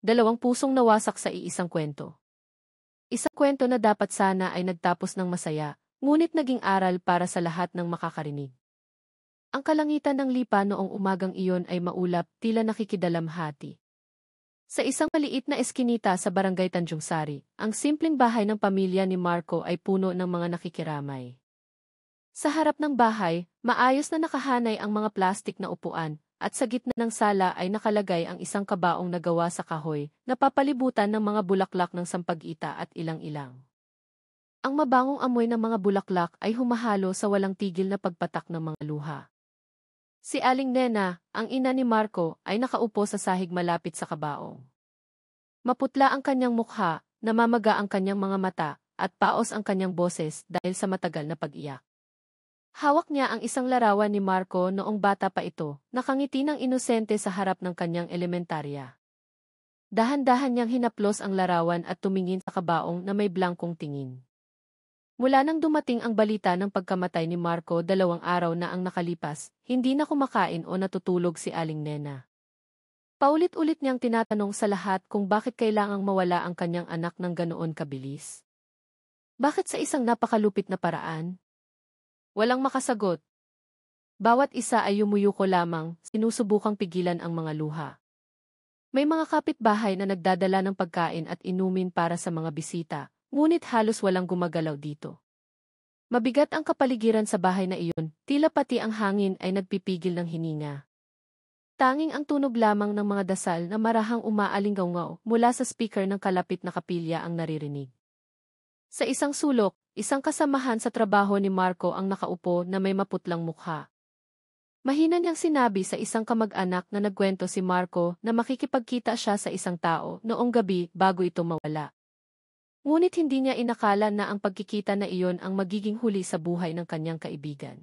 Dalawang pusong nawasak sa iisang kwento. Isang kwento na dapat sana ay nagtapos ng masaya, ngunit naging aral para sa lahat ng makakarinig. Ang kalangitan ng Lipa noong umagang iyon ay maulap, tila nakikidalamhati. Sa isang maliit na eskinita sa barangay Tanjung Sari, ang simpleng bahay ng pamilya ni Marco ay puno ng mga nakikiramay. Sa harap ng bahay, maayos na nakahanay ang mga plastik na upuan, at sa gitna ng sala ay nakalagay ang isang kabaong na gawa sa kahoy, na papalibutan ng mga bulaklak ng sampag-ita at ilang-ilang. Ang mabangong amoy ng mga bulaklak ay humahalo sa walang tigil na pagpatak ng mga luha. Si Aling Nena, ang ina ni Marco, ay nakaupo sa sahig malapit sa kabaong. Maputla ang kanyang mukha, namamaga ang kanyang mga mata, at paos ang kanyang boses dahil sa matagal na pag-iyak. Hawak niya ang isang larawan ni Marco noong bata pa ito, nakangiti ng inosente sa harap ng kanyang elementarya. Dahan-dahan niyang hinaplos ang larawan at tumingin sa kabaong na may blangkong tingin. Mula nang dumating ang balita ng pagkamatay ni Marco 2 araw na ang nakalipas, hindi na kumakain o natutulog si Aling Nena. Paulit-ulit niyang tinatanong sa lahat kung bakit kailangang mawala ang kanyang anak ng ganoon kabilis. Bakit sa isang napakalupit na paraan? Walang makasagot. Bawat isa ay yumuyuko lamang, sinusubukang pigilan ang mga luha. May mga kapitbahay na nagdadala ng pagkain at inumin para sa mga bisita, ngunit halos walang gumagalaw dito. Mabigat ang kapaligiran sa bahay na iyon, tila pati ang hangin ay nagpipigil ng hininga. Tanging ang tunog lamang ng mga dasal na marahang umaalingaw mula sa speaker ng kalapit na kapilya ang naririnig. Sa isang sulok, isang kasamahan sa trabaho ni Marco ang nakaupo na may maputlang mukha. Mahina niyang sinabi sa isang kamag-anak na nagkwento si Marco na makikipagkita siya sa isang tao noong gabi bago ito mawala. Ngunit hindi niya inakala na ang pagkikita na iyon ang magiging huli sa buhay ng kanyang kaibigan.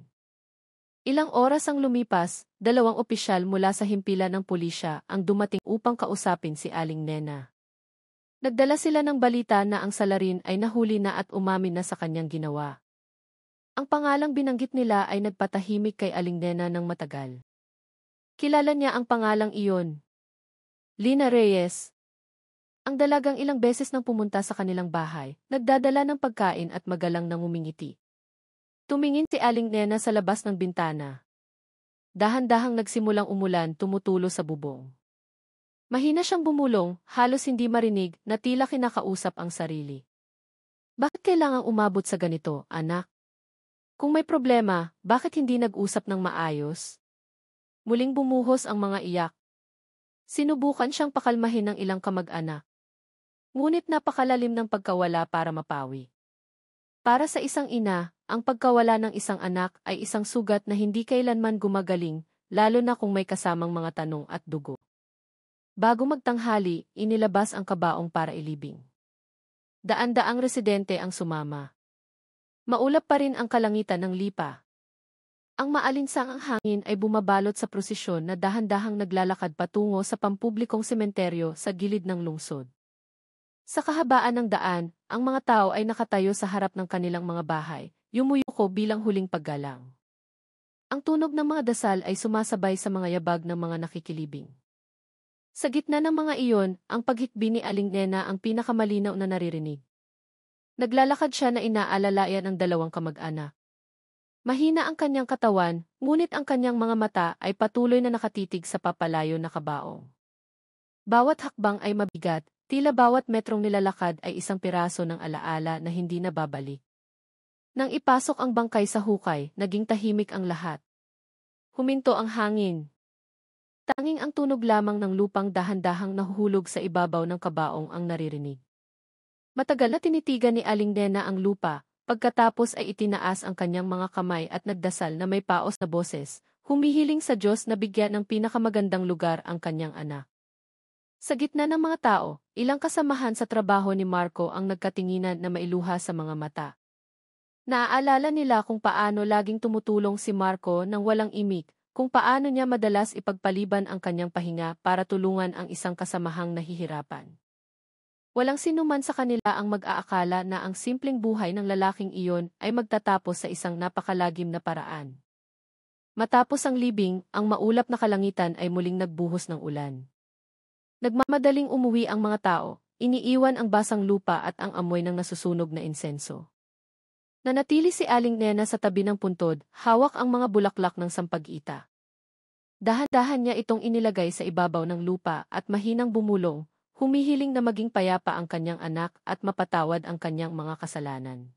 Ilang oras ang lumipas, dalawang opisyal mula sa himpilan ng pulisya ang dumating upang kausapin si Aling Nena. Nagdala sila ng balita na ang salarin ay nahuli na at umamin na sa kanyang ginawa. Ang pangalang binanggit nila ay nagpatahimik kay Aling Nena ng matagal. Kilala niya ang pangalang iyon. Lina Reyes. Ang dalagang ilang beses nang pumunta sa kanilang bahay, nagdadala ng pagkain at magalang nang umingiti. Tumingin si Aling Nena sa labas ng bintana. Dahan-dahang nagsimulang umulan tumutulo sa bubong. Mahina siyang bumulong, halos hindi marinig na tila kinakausap ang sarili. Bakit kailangang umabot sa ganito, anak? Kung may problema, bakit hindi nag-usap ng maayos? Muling bumuhos ang mga iyak. Sinubukan siyang pakalmahin ng ilang kamag-anak. Ngunit napakalalim ng pagkawala para mapawi. Para sa isang ina, ang pagkawala ng isang anak ay isang sugat na hindi kailanman gumagaling, lalo na kung may kasamang mga tanong at dugo. Bago magtanghali, inilabas ang kabaong para ilibing. Daan-daang residente ang sumama. Maulap pa rin ang kalangitan ng lipa. Ang maalinsangang hangin ay bumabalot sa prosesyon na dahan-dahang naglalakad patungo sa pampublikong sementeryo sa gilid ng lungsod. Sa kahabaan ng daan, ang mga tao ay nakatayo sa harap ng kanilang mga bahay, yumuyuko bilang huling paggalang. Ang tunog ng mga dasal ay sumasabay sa mga yabag ng mga nakikilibing. Sa gitna ng mga iyon, ang paghikbi ni Aling Nena ang pinakamalinaw na naririnig. Naglalakad siya na inaalalayan ang dalawang kamag-anak. Mahina ang kanyang katawan, ngunit ang kanyang mga mata ay patuloy na nakatitig sa papalayo na kabaong. Bawat hakbang ay mabigat, tila bawat metrong nilalakad ay isang piraso ng alaala na hindi na babalik. Nang ipasok ang bangkay sa hukay, naging tahimik ang lahat. Huminto ang hangin. Tanging ang tunog lamang ng lupang dahan-dahang nahuhulog sa ibabaw ng kabaong ang naririnig. Matagal na tinitigan ni Aling Nena ang lupa, pagkatapos ay itinaas ang kanyang mga kamay at nagdasal na may paos na boses, humihiling sa Diyos na bigyan ng pinakamagandang lugar ang kanyang anak. Sa gitna ng mga tao, ilang kasamahan sa trabaho ni Marco ang nagkatinginan na mailuha sa mga mata. Naaalala nila kung paano laging tumutulong si Marco nang walang imik, kung paano niya madalas ipagpaliban ang kanyang pahinga para tulungan ang isang kasamahang nahihirapan. Walang sinuman sa kanila ang mag-aakala na ang simpleng buhay ng lalaking iyon ay magtatapos sa isang napakalagim na paraan. Matapos ang libing, ang maulap na kalangitan ay muling nagbuhos ng ulan. Nagmamadaling umuwi ang mga tao, iniiwan ang basang lupa at ang amoy ng nasusunog na insenso. Nanatili si Aling Nena sa tabi ng puntod, hawak ang mga bulaklak ng sampag-ita. Dahan-dahan niya itong inilagay sa ibabaw ng lupa at mahinang bumulong, humihiling na maging payapa ang kanyang anak at mapatawad ang kanyang mga kasalanan.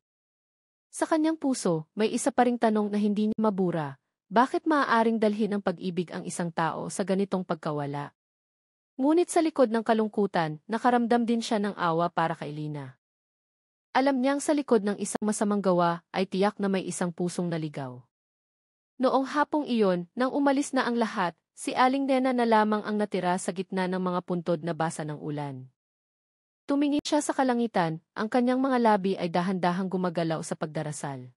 Sa kanyang puso, may isa pa ring tanong na hindi niya mabura, bakit maaaring dalhin ng pag-ibig ang isang tao sa ganitong pagkawala? Ngunit sa likod ng kalungkutan, nakaramdam din siya ng awa para kay Lina. Alam niyang sa likod ng isang masamang gawa ay tiyak na may isang pusong naligaw. Noong hapong iyon, nang umalis na ang lahat, si Aling Nena na lamang ang natira sa gitna ng mga puntod na basa ng ulan. Tumingin siya sa kalangitan, ang kanyang mga labi ay dahan-dahang gumagalaw sa pagdarasal.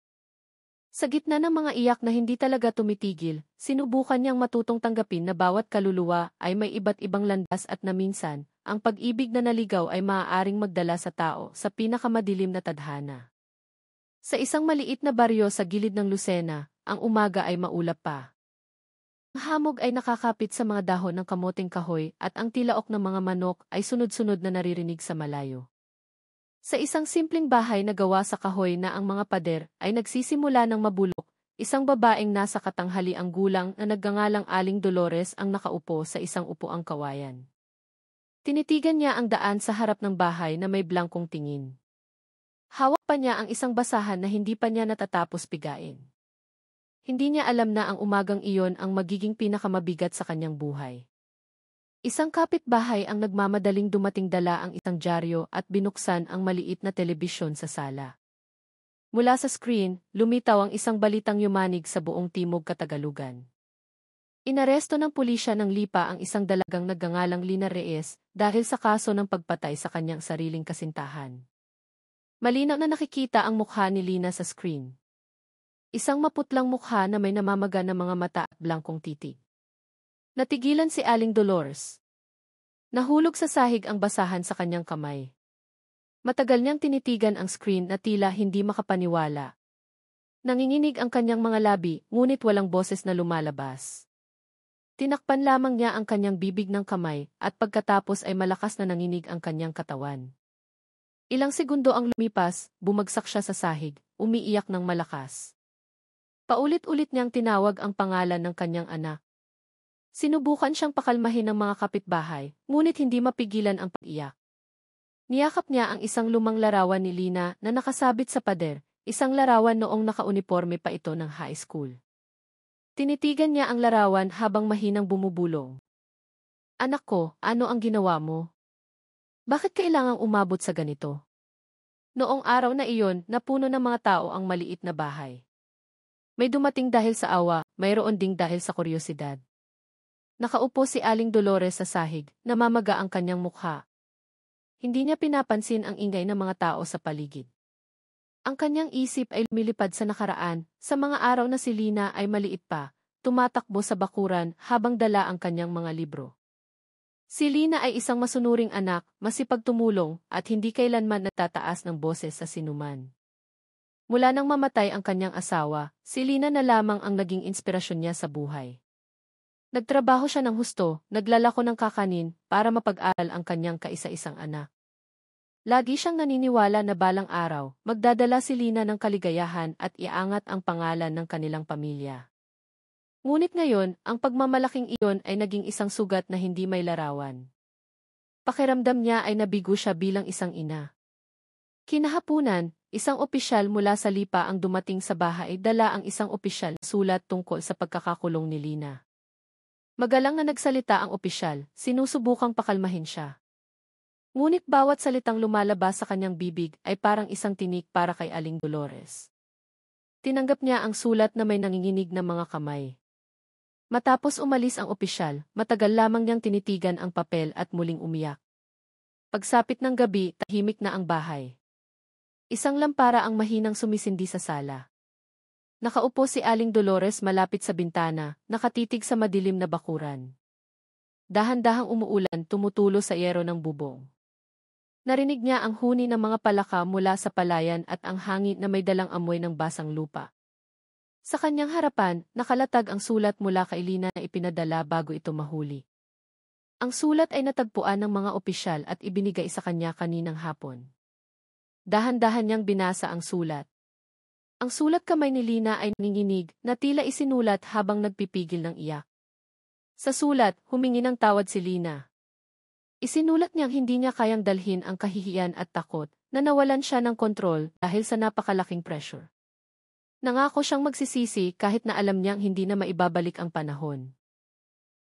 Sa gitna ng mga iyak na hindi talaga tumitigil, sinubukan niyang matutong tanggapin na bawat kaluluwa ay may iba't ibang landas at na minsan, ang pag-ibig na naligaw ay maaaring magdala sa tao sa pinakamadilim na tadhana. Sa isang maliit na baryo sa gilid ng Lucena, ang umaga ay maulap pa. Ang hamog ay nakakapit sa mga dahon ng kamoting kahoy at ang tilaok ng mga manok ay sunod-sunod na naririnig sa malayo. Sa isang simpleng bahay na gawa sa kahoy na ang mga pader ay nagsisimula ng mabulok, isang babaeng nasa katanghaliang gulang na nagngangalang Aling Dolores ang nakaupo sa isang upuang kawayan. Tinitigan niya ang daan sa harap ng bahay na may blangkong tingin. Hawak pa niya ang isang basahan na hindi pa niya natatapos pigain. Hindi niya alam na ang umagang iyon ang magiging pinakamabigat sa kanyang buhay. Isang kapitbahay ang nagmamadaling dumating dala ang isang dyaryo at binuksan ang maliit na telebisyon sa sala. Mula sa screen, lumitaw ang isang balitang yumanig sa buong Timog Katagalugan. Inaresto ng pulisya ng Lipa ang isang dalagang nagngangalang Lina Reyes dahil sa kaso ng pagpatay sa kanyang sariling kasintahan. Malinaw na nakikita ang mukha ni Lina sa screen. Isang maputlang mukha na may namamaga na mga mata at blangkong titig. Natigilan si Aling Dolores. Nahulog sa sahig ang basahan sa kanyang kamay. Matagal niyang tinitigan ang screen na tila hindi makapaniwala. Nanginginig ang kanyang mga labi, ngunit walang boses na lumalabas. Tinakpan lamang niya ang kanyang bibig ng kamay at pagkatapos ay malakas na nanginig ang kanyang katawan. Ilang segundo ang lumipas, bumagsak siya sa sahig, umiiyak ng malakas. Paulit-ulit niyang tinawag ang pangalan ng kanyang anak. Sinubukan siyang pakalmahin ng mga kapitbahay, ngunit hindi mapigilan ang pag-iyak. Niyakap niya ang isang lumang larawan ni Lina na nakasabit sa pader, isang larawan noong nakauniporme pa ito ng high school. Tinitigan niya ang larawan habang mahinang bumubulong. Anak ko, ano ang ginawa mo? Bakit kailangang umabot sa ganito? Noong araw na iyon, napuno ng mga tao ang maliit na bahay. May dumating dahil sa awa, mayroon ding dahil sa kuryosidad. Nakaupo si Aling Dolores sa sahig, namamaga ang kanyang mukha. Hindi niya pinapansin ang ingay ng mga tao sa paligid. Ang kanyang isip ay lumilipad sa nakaraan, sa mga araw na si Lina ay maliit pa, tumatakbo sa bakuran habang dala ang kanyang mga libro. Si Lina ay isang masunuring anak, masipag tumulong, at hindi kailanman natataas ng boses sa sinuman. Mula nang mamatay ang kanyang asawa, si Lina na lamang ang naging inspirasyon niya sa buhay. Nagtrabaho siya ng husto, naglalako ng kakanin, para mapag-aral ang kanyang kaisa-isang anak. Lagi siyang naniniwala na balang araw, magdadala si Lina ng kaligayahan at iangat ang pangalan ng kanilang pamilya. Ngunit ngayon, ang pagmamalaking iyon ay naging isang sugat na hindi may larawan. Pakiramdam niya ay nabigo siya bilang isang ina. Kinahapunan, isang opisyal mula sa Lipa ang dumating sa bahay, dala ang isang opisyal na sulat tungkol sa pagkakakulong ni Lina. Magalang na nagsalita ang opisyal, sinusubukang pakalmahin siya. Ngunit bawat salitang lumalabas sa kanyang bibig ay parang isang tinik para kay Aling Dolores. Tinanggap niya ang sulat na may nanginginig na mga kamay. Matapos umalis ang opisyal, matagal lamang niyang tinitigan ang papel at muling umiyak. Pagsapit ng gabi, tahimik na ang bahay. Isang lampara ang mahinang sumisindi sa sala. Nakaupo si Aling Dolores malapit sa bintana, nakatitig sa madilim na bakuran. Dahan-dahang umuulan, tumutulo sa yero ng bubong. Narinig niya ang huni ng mga palaka mula sa palayan at ang hangin na may dalang amoy ng basang lupa. Sa kanyang harapan, nakalatag ang sulat mula kay Lina na ipinadala bago ito mahuli. Ang sulat ay natagpuan ng mga opisyal at ibinigay sa kanya kaninang hapon. Dahan-dahan niyang binasa ang sulat. Ang sulat kamay ni Lina ay nanginginig na tila isinulat habang nagpipigil ng iyak. Sa sulat, humingi ng tawad si Lina. Isinulat niyang hindi niya kayang dalhin ang kahihiyan at takot na nawalan siya ng kontrol dahil sa napakalaking pressure. Nangako siyang magsisisi kahit na alam niyang hindi na maibabalik ang panahon.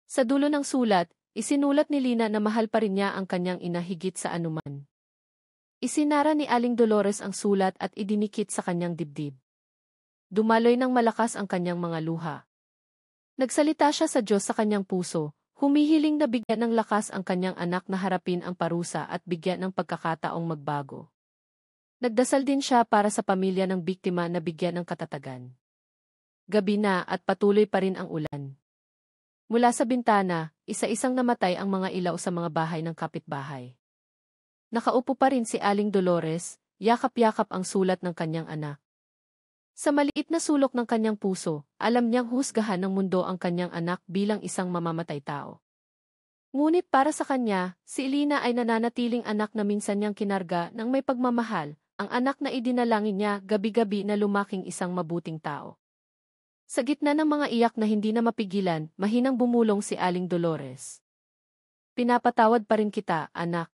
Sa dulo ng sulat, isinulat ni Lina na mahal pa rin niya ang kanyang ina higit sa anuman. Isinara ni Aling Dolores ang sulat at idinikit sa kanyang dibdib. Dumaloy ng malakas ang kanyang mga luha. Nagsalita siya sa Diyos sa kanyang puso, humihiling na bigyan ng lakas ang kanyang anak na harapin ang parusa at bigyan ng pagkakataong magbago. Nagdasal din siya para sa pamilya ng biktima na bigyan ng katatagan. Gabi na at patuloy pa rin ang ulan. Mula sa bintana, isa-isang namatay ang mga ilaw sa mga bahay ng kapitbahay. Nakaupo pa rin si Aling Dolores, yakap-yakap ang sulat ng kanyang anak. Sa maliit na sulok ng kanyang puso, alam niyang husgahan ng mundo ang kanyang anak bilang isang mamamatay tao. Ngunit para sa kanya, si Lina ay nananatiling anak na minsan niyang kinarga ng may pagmamahal, ang anak na idinalangin niya gabi-gabi na lumaking isang mabuting tao. Sa gitna ng mga iyak na hindi na mapigilan, mahinang bumulong si Aling Dolores. Pinapatawad pa rin kita, anak.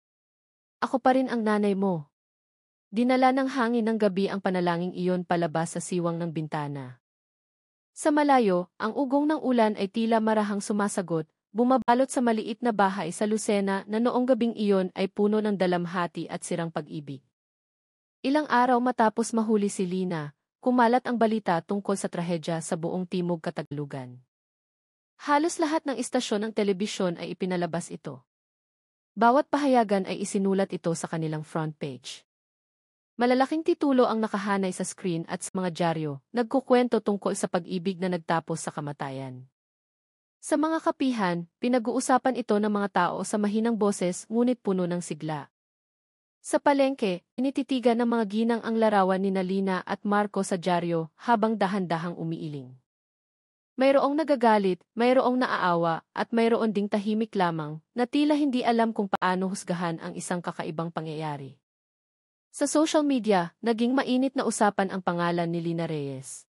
Ako pa rin ang nanay mo. Dinala ng hangin ng gabi ang panalangin iyon palabas sa siwang ng bintana. Sa malayo, ang ugong ng ulan ay tila marahang sumasagot, bumabalot sa maliit na bahay sa Lucena na noong gabing iyon ay puno ng dalamhati at sirang pag-ibig. Ilang araw matapos mahuli si Lina, kumalat ang balita tungkol sa trahedya sa buong Timog Kataglugan. Halos lahat ng istasyon ng telebisyon ay ipinalabas ito. Bawat pahayagan ay isinulat ito sa kanilang front page. Malalaking titulo ang nakahanay sa screen at sa mga dyaryo, nagkukwento tungkol sa pag-ibig na nagtapos sa kamatayan. Sa mga kapihan, pinag-uusapan ito ng mga tao sa mahinang boses ngunit puno ng sigla. Sa palengke, inititigan ng mga ginang ang larawan ni Lina at Marco sa dyaryo habang dahan-dahang umiiling. Mayroong nagagalit, mayroong naaawa, at mayroon ding tahimik lamang na tila hindi alam kung paano husgahan ang isang kakaibang pangyayari. Sa social media, naging mainit na usapan ang pangalan ni Lina Reyes.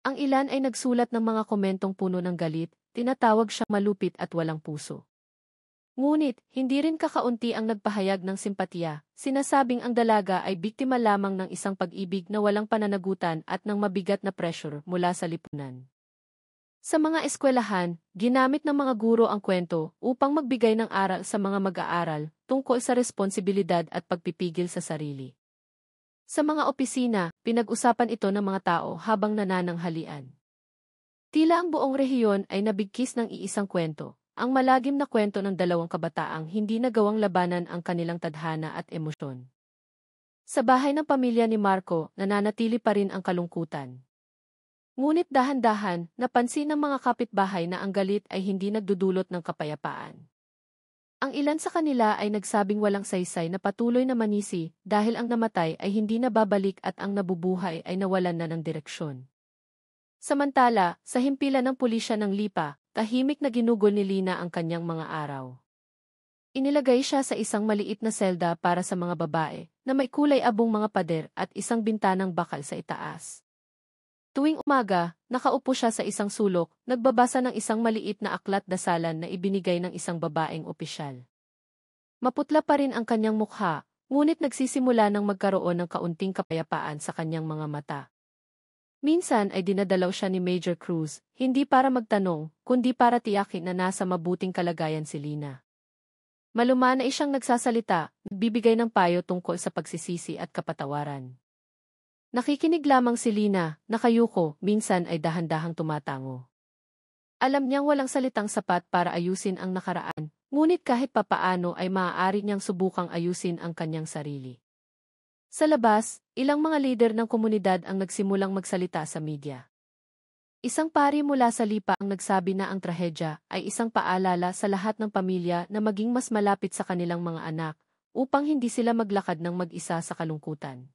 Ang ilan ay nagsulat ng mga komentong puno ng galit, tinatawag siyang malupit at walang puso. Ngunit, hindi rin kakaunti ang nagpahayag ng simpatiya, sinasabing ang dalaga ay biktima lamang ng isang pag-ibig na walang pananagutan at ng mabigat na pressure mula sa lipunan. Sa mga eskwelahan, ginamit ng mga guro ang kwento upang magbigay ng aral sa mga mag-aaral tungkol sa responsibilidad at pagpipigil sa sarili. Sa mga opisina, pinag-usapan ito ng mga tao habang nanananghalian. Tila ang buong rehiyon ay nabigkis ng iisang kwento. Ang malagim na kwento ng dalawang kabataang hindi nagawang labanan ang kanilang tadhana at emosyon. Sa bahay ng pamilya ni Marco, nananatili pa rin ang kalungkutan. Ngunit dahan-dahan, napansin ng mga kapitbahay na ang galit ay hindi nagdudulot ng kapayapaan. Ang ilan sa kanila ay nagsabing walang saysay na patuloy na manisi dahil ang namatay ay hindi nababalik at ang nabubuhay ay nawalan na ng direksyon. Samantala, sa himpilan ng pulisya ng Lipa, tahimik na ginugol ni Lina ang kanyang mga araw. Inilagay siya sa isang maliit na selda para sa mga babae, na may kulay-abong mga pader at isang bintanang bakal sa itaas. Tuwing umaga, nakaupo siya sa isang sulok, nagbabasa ng isang maliit na aklat dasalan na ibinigay ng isang babaeng opisyal. Maputla pa rin ang kanyang mukha, ngunit nagsisimula ng magkaroon ng kaunting kapayapaan sa kanyang mga mata. Minsan ay dinadalaw siya ni Major Cruz, hindi para magtanong, kundi para tiyakin na nasa mabuting kalagayan si Lina. Maluma na siyang nagsasalita, nagbibigay ng payo tungkol sa pagsisisi at kapatawaran. Nakikinig lamang si Lina, nakayuko, minsan ay dahan-dahang tumatango. Alam niyang walang salitang sapat para ayusin ang nakaraan, ngunit kahit papaano ay maaari niyang subukang ayusin ang kanyang sarili. Sa labas, ilang mga lider ng komunidad ang nagsimulang magsalita sa media. Isang pari mula sa Lipa ang nagsabi na ang trahedya ay isang paalala sa lahat ng pamilya na maging mas malapit sa kanilang mga anak upang hindi sila maglakad ng mag-isa sa kalungkutan.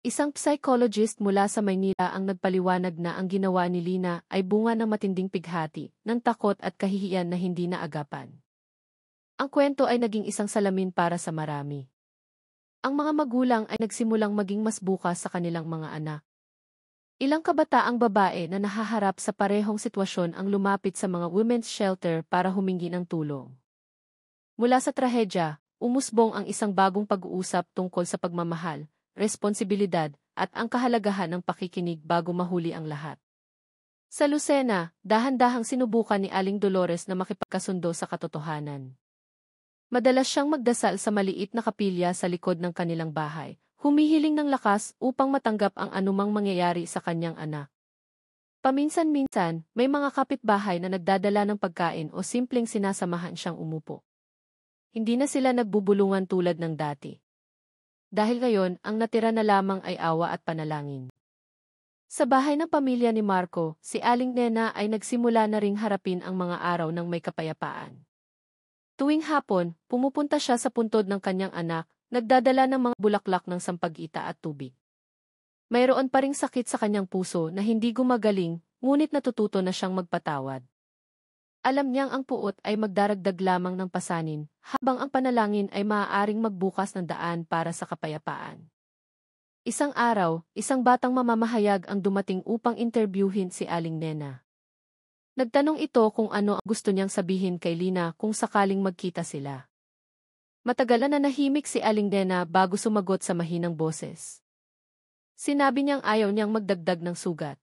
Isang psychologist mula sa Maynila ang nagpaliwanag na ang ginawa ni Lina ay bunga ng matinding pighati, ng takot at kahihiyan na hindi naagapan. Ang kwento ay naging isang salamin para sa marami. Ang mga magulang ay nagsimulang maging mas bukas sa kanilang mga anak. Ilang kabataang babae na nahaharap sa parehong sitwasyon ang lumapit sa mga women's shelter para humingi ng tulong. Mula sa trahedya, umusbong ang isang bagong pag-uusap tungkol sa pagmamahal, responsibilidad, at ang kahalagahan ng pakikinig bago mahuli ang lahat. Sa Lucena, dahan-dahang sinubukan ni Aling Dolores na makipagkasundo sa katotohanan. Madalas siyang magdasal sa maliit na kapilya sa likod ng kanilang bahay, humihiling ng lakas upang matanggap ang anumang mangyayari sa kanyang anak. Paminsan-minsan, may mga kapitbahay na nagdadala ng pagkain o simpleng sinasamahan siyang umupo. Hindi na sila nagbubulungan tulad ng dati. Dahil ngayon, ang natira na lamang ay awa at panalangin. Sa bahay ng pamilya ni Marco, si Aling Nena ay nagsimula na ring harapin ang mga araw ng may kapayapaan. Tuwing hapon, pumupunta siya sa puntod ng kanyang anak, nagdadala ng mga bulaklak ng sampagita at tubig. Mayroon pa ring sakit sa kanyang puso na hindi gumagaling, ngunit natututo na siyang magpatawad. Alam niyang ang puot ay magdaragdag lamang ng pasanin, habang ang panalangin ay maaaring magbukas ng daan para sa kapayapaan. Isang araw, isang batang mamamahayag ang dumating upang interviewin si Aling Nena. Nagtanong ito kung ano ang gusto niyang sabihin kay Lina kung sakaling magkita sila. Matagal na nanahimik si Aling Nena bago sumagot sa mahinang boses. Sinabi niyang ayaw niyang magdagdag ng sugat.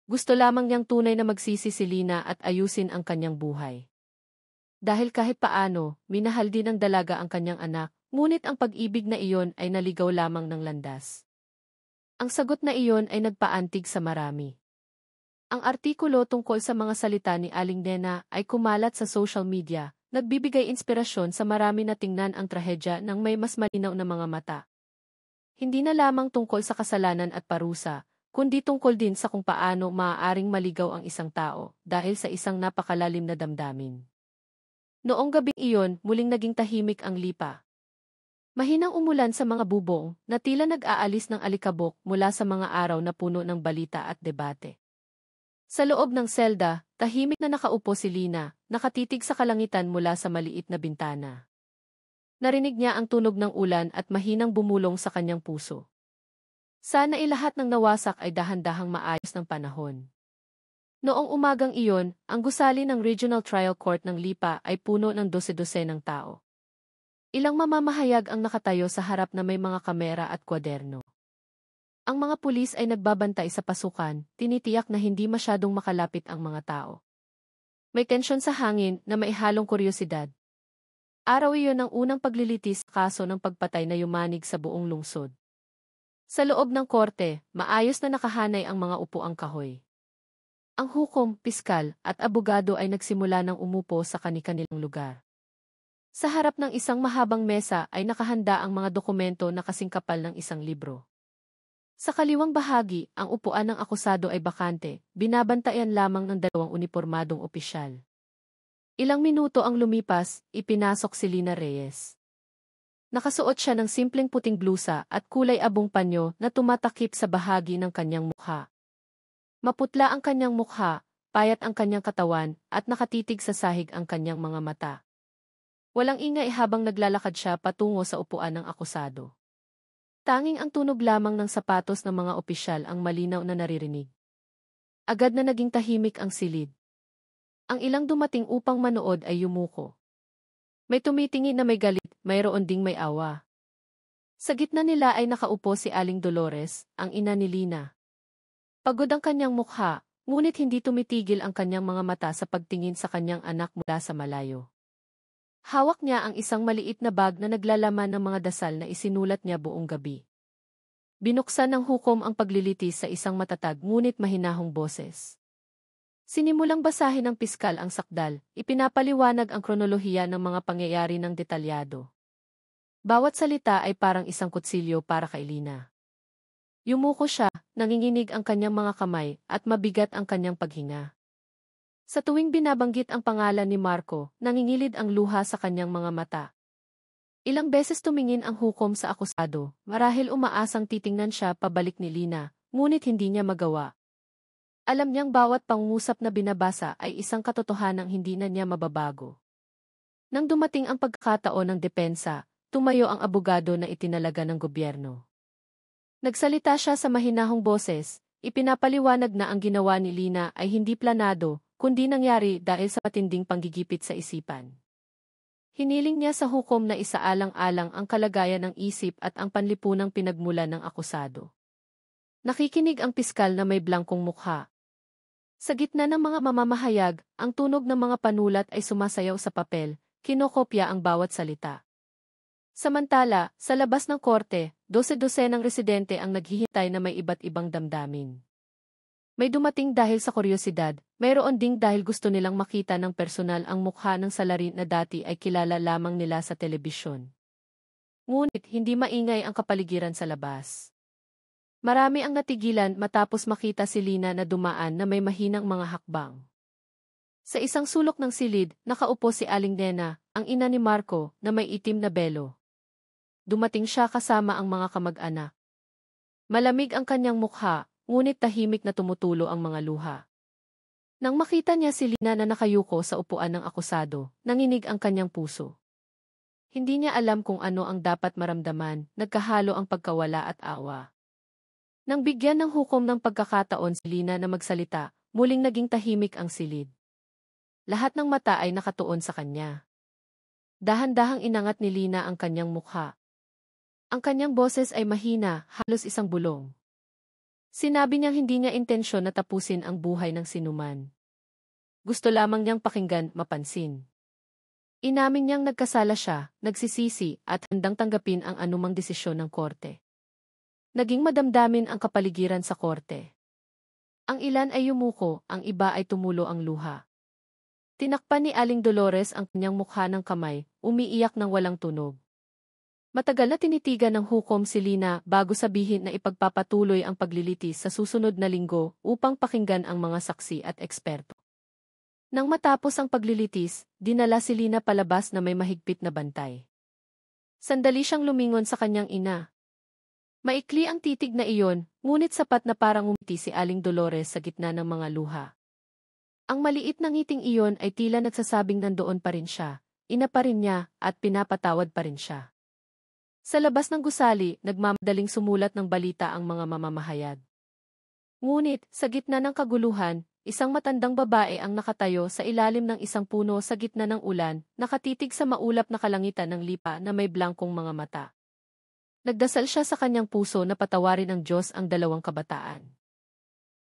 Gusto lamang niyang tunay na magsisi si Lina at ayusin ang kanyang buhay. Dahil kahit paano, minahal din ng dalaga ang kanyang anak, ngunit ang pag-ibig na iyon ay naligaw lamang ng landas. Ang sagot na iyon ay nagpaantig sa marami. Ang artikulo tungkol sa mga salita ni Aling Nena ay kumalat sa social media, nagbibigay inspirasyon sa marami na tingnan ang trahedya ng may mas malinaw na mga mata. Hindi na lamang tungkol sa kasalanan at parusa, kundi tungkol din sa kung paano maaaring maligaw ang isang tao dahil sa isang napakalalim na damdamin. Noong gabing iyon, muling naging tahimik ang Lipa. Mahinang umulan sa mga bubong na tila nag-aalis ng alikabok mula sa mga araw na puno ng balita at debate. Sa loob ng selda, tahimik na nakaupo si Lina, nakatitig sa kalangitan mula sa maliit na bintana. Narinig niya ang tunog ng ulan at mahinang bumulong sa kanyang puso. Sana ilahat ng nawasak ay dahan-dahang maayos ng panahon. Noong umagang iyon, ang gusali ng Regional Trial Court ng Lipa ay puno ng dose-dosenang tao. Ilang mamamahayag ang nakatayo sa harap na may mga kamera at kwaderno. Ang mga pulis ay nagbabantay sa pasukan, tinitiyak na hindi masyadong makalapit ang mga tao. May tensyon sa hangin na may halong kuryosidad. Araw iyon ang unang paglilitis sa kaso ng pagpatay na yumanig sa buong lungsod. Sa loob ng korte, maayos na nakahanay ang mga upuang kahoy. Ang hukom, piskal, at abogado ay nagsimula ng umupo sa kani-kanilang lugar. Sa harap ng isang mahabang mesa ay nakahanda ang mga dokumento na kasing kapal ng isang libro. Sa kaliwang bahagi, ang upuan ng akusado ay bakante, binabantayan lamang ng dalawang unipormadong opisyal. Ilang minuto ang lumipas, ipinasok si Lina Reyes. Nakasuot siya ng simpleng puting blusa at kulay abong panyo na tumatakip sa bahagi ng kanyang mukha. Maputla ang kanyang mukha, payat ang kanyang katawan, at nakatitig sa sahig ang kanyang mga mata. Walang ingay habang naglalakad siya patungo sa upuan ng akusado. Tanging ang tunog lamang ng sapatos ng mga opisyal ang malinaw na naririnig. Agad na naging tahimik ang silid. Ang ilang dumating upang manood ay yumuko. May tumitingin na may galit, mayroon ding may awa. Sa gitna nila ay nakaupo si Aling Dolores, ang ina ni Lina. Pagod ang kanyang mukha, ngunit hindi tumitigil ang kanyang mga mata sa pagtingin sa kanyang anak mula sa malayo. Hawak niya ang isang maliit na bag na naglalaman ng mga dasal na isinulat niya buong gabi. Binuksan ng hukom ang paglilitis sa isang matatag ngunit mahinahong boses. Sinimulang basahin ng piskal ang sakdal, ipinapaliwanag ang kronolohiya ng mga pangyayari ng detalyado. Bawat salita ay parang isang kutsilyo para kay Lina. Yumuko siya, nanginginig ang kanyang mga kamay, at mabigat ang kanyang paghinga. Sa tuwing binabanggit ang pangalan ni Marco, nangingilid ang luha sa kanyang mga mata. Ilang beses tumingin ang hukom sa akusado, marahil umaasang titingnan siya pabalik ni Lina, ngunit hindi niya magawa. Alam niyang bawat pangungusap na binabasa ay isang katotohanang hindi na niya mababago. Nang dumating ang pagkakataon ng depensa, tumayo ang abogado na itinalaga ng gobyerno. Nagsalita siya sa mahinahong boses, ipinapaliwanag na ang ginawa ni Lina ay hindi planado, kundi nangyari dahil sa matinding panggigipit sa isipan. Hiniling niya sa hukom na isaalang-alang ang kalagayan ng isip at ang panlipunang pinagmulan ng akusado. Nakikinig ang piskal na may blangkong mukha. Sa gitna ng mga mamamahayag, ang tunog ng mga panulat ay sumasayaw sa papel, kinokopya ang bawat salita. Samantala, sa labas ng korte, dose-dosenang residente ang naghihintay na may iba't ibang damdamin. May dumating dahil sa kuryosidad, mayroon ding dahil gusto nilang makita ng personal ang mukha ng salarin na dati ay kilala lamang nila sa telebisyon. Ngunit hindi maingay ang kapaligiran sa labas. Marami ang natigilan matapos makita si Lina na dumaan na may mahinang mga hakbang. Sa isang sulok ng silid, nakaupo si Aling Nena, ang ina ni Marco, na may itim na belo. Dumating siya kasama ang mga kamag-anak. Malamig ang kanyang mukha, ngunit tahimik na tumutulo ang mga luha. Nang makita niya si Lina na nakayuko sa upuan ng akusado, nanginig ang kanyang puso. Hindi niya alam kung ano ang dapat maramdaman, nagkahalo ang pagkawala at awa. Nang bigyan ng hukom ng pagkakataon si Lina na magsalita, muling naging tahimik ang silid. Lahat ng mata ay nakatuon sa kanya. Dahan-dahang inangat ni Lina ang kanyang mukha. Ang kanyang boses ay mahina, halos isang bulong. Sinabi niyang hindi niya intensyon na tapusin ang buhay ng sinuman. Gusto lamang niyang pakinggan, mapansin. Inamin niyang nagkasala siya, nagsisisi, at handang tanggapin ang anumang desisyon ng korte. Naging madamdamin ang kapaligiran sa korte. Ang ilan ay yumuko, ang iba ay tumulo ang luha. Tinakpan ni Aling Dolores ang kanyang mukha ng kamay, umiiyak ng walang tunog. Matagal na tinitigan ng hukom si Lina bago sabihin na ipagpapatuloy ang paglilitis sa susunod na linggo upang pakinggan ang mga saksi at eksperto. Nang matapos ang paglilitis, dinala si Lina palabas na may mahigpit na bantay. Sandali siyang lumingon sa kanyang ina. Maikli ang titig na iyon, ngunit sapat na parang umiti si Aling Dolores sa gitna ng mga luha. Ang maliit na ngiting iyon ay tila nagsasabing nandoon pa rin siya, ina pa rin niya, at pinapatawad pa rin siya. Sa labas ng gusali, nagmamadaling sumulat ng balita ang mga mamamahayag. Ngunit, sa gitna ng kaguluhan, isang matandang babae ang nakatayo sa ilalim ng isang puno sa gitna ng ulan, nakatitig sa maulap na kalangitan ng lipa na may blangkong mga mata. Nagdasal siya sa kanyang puso na patawarin ng Diyos ang dalawang kabataan.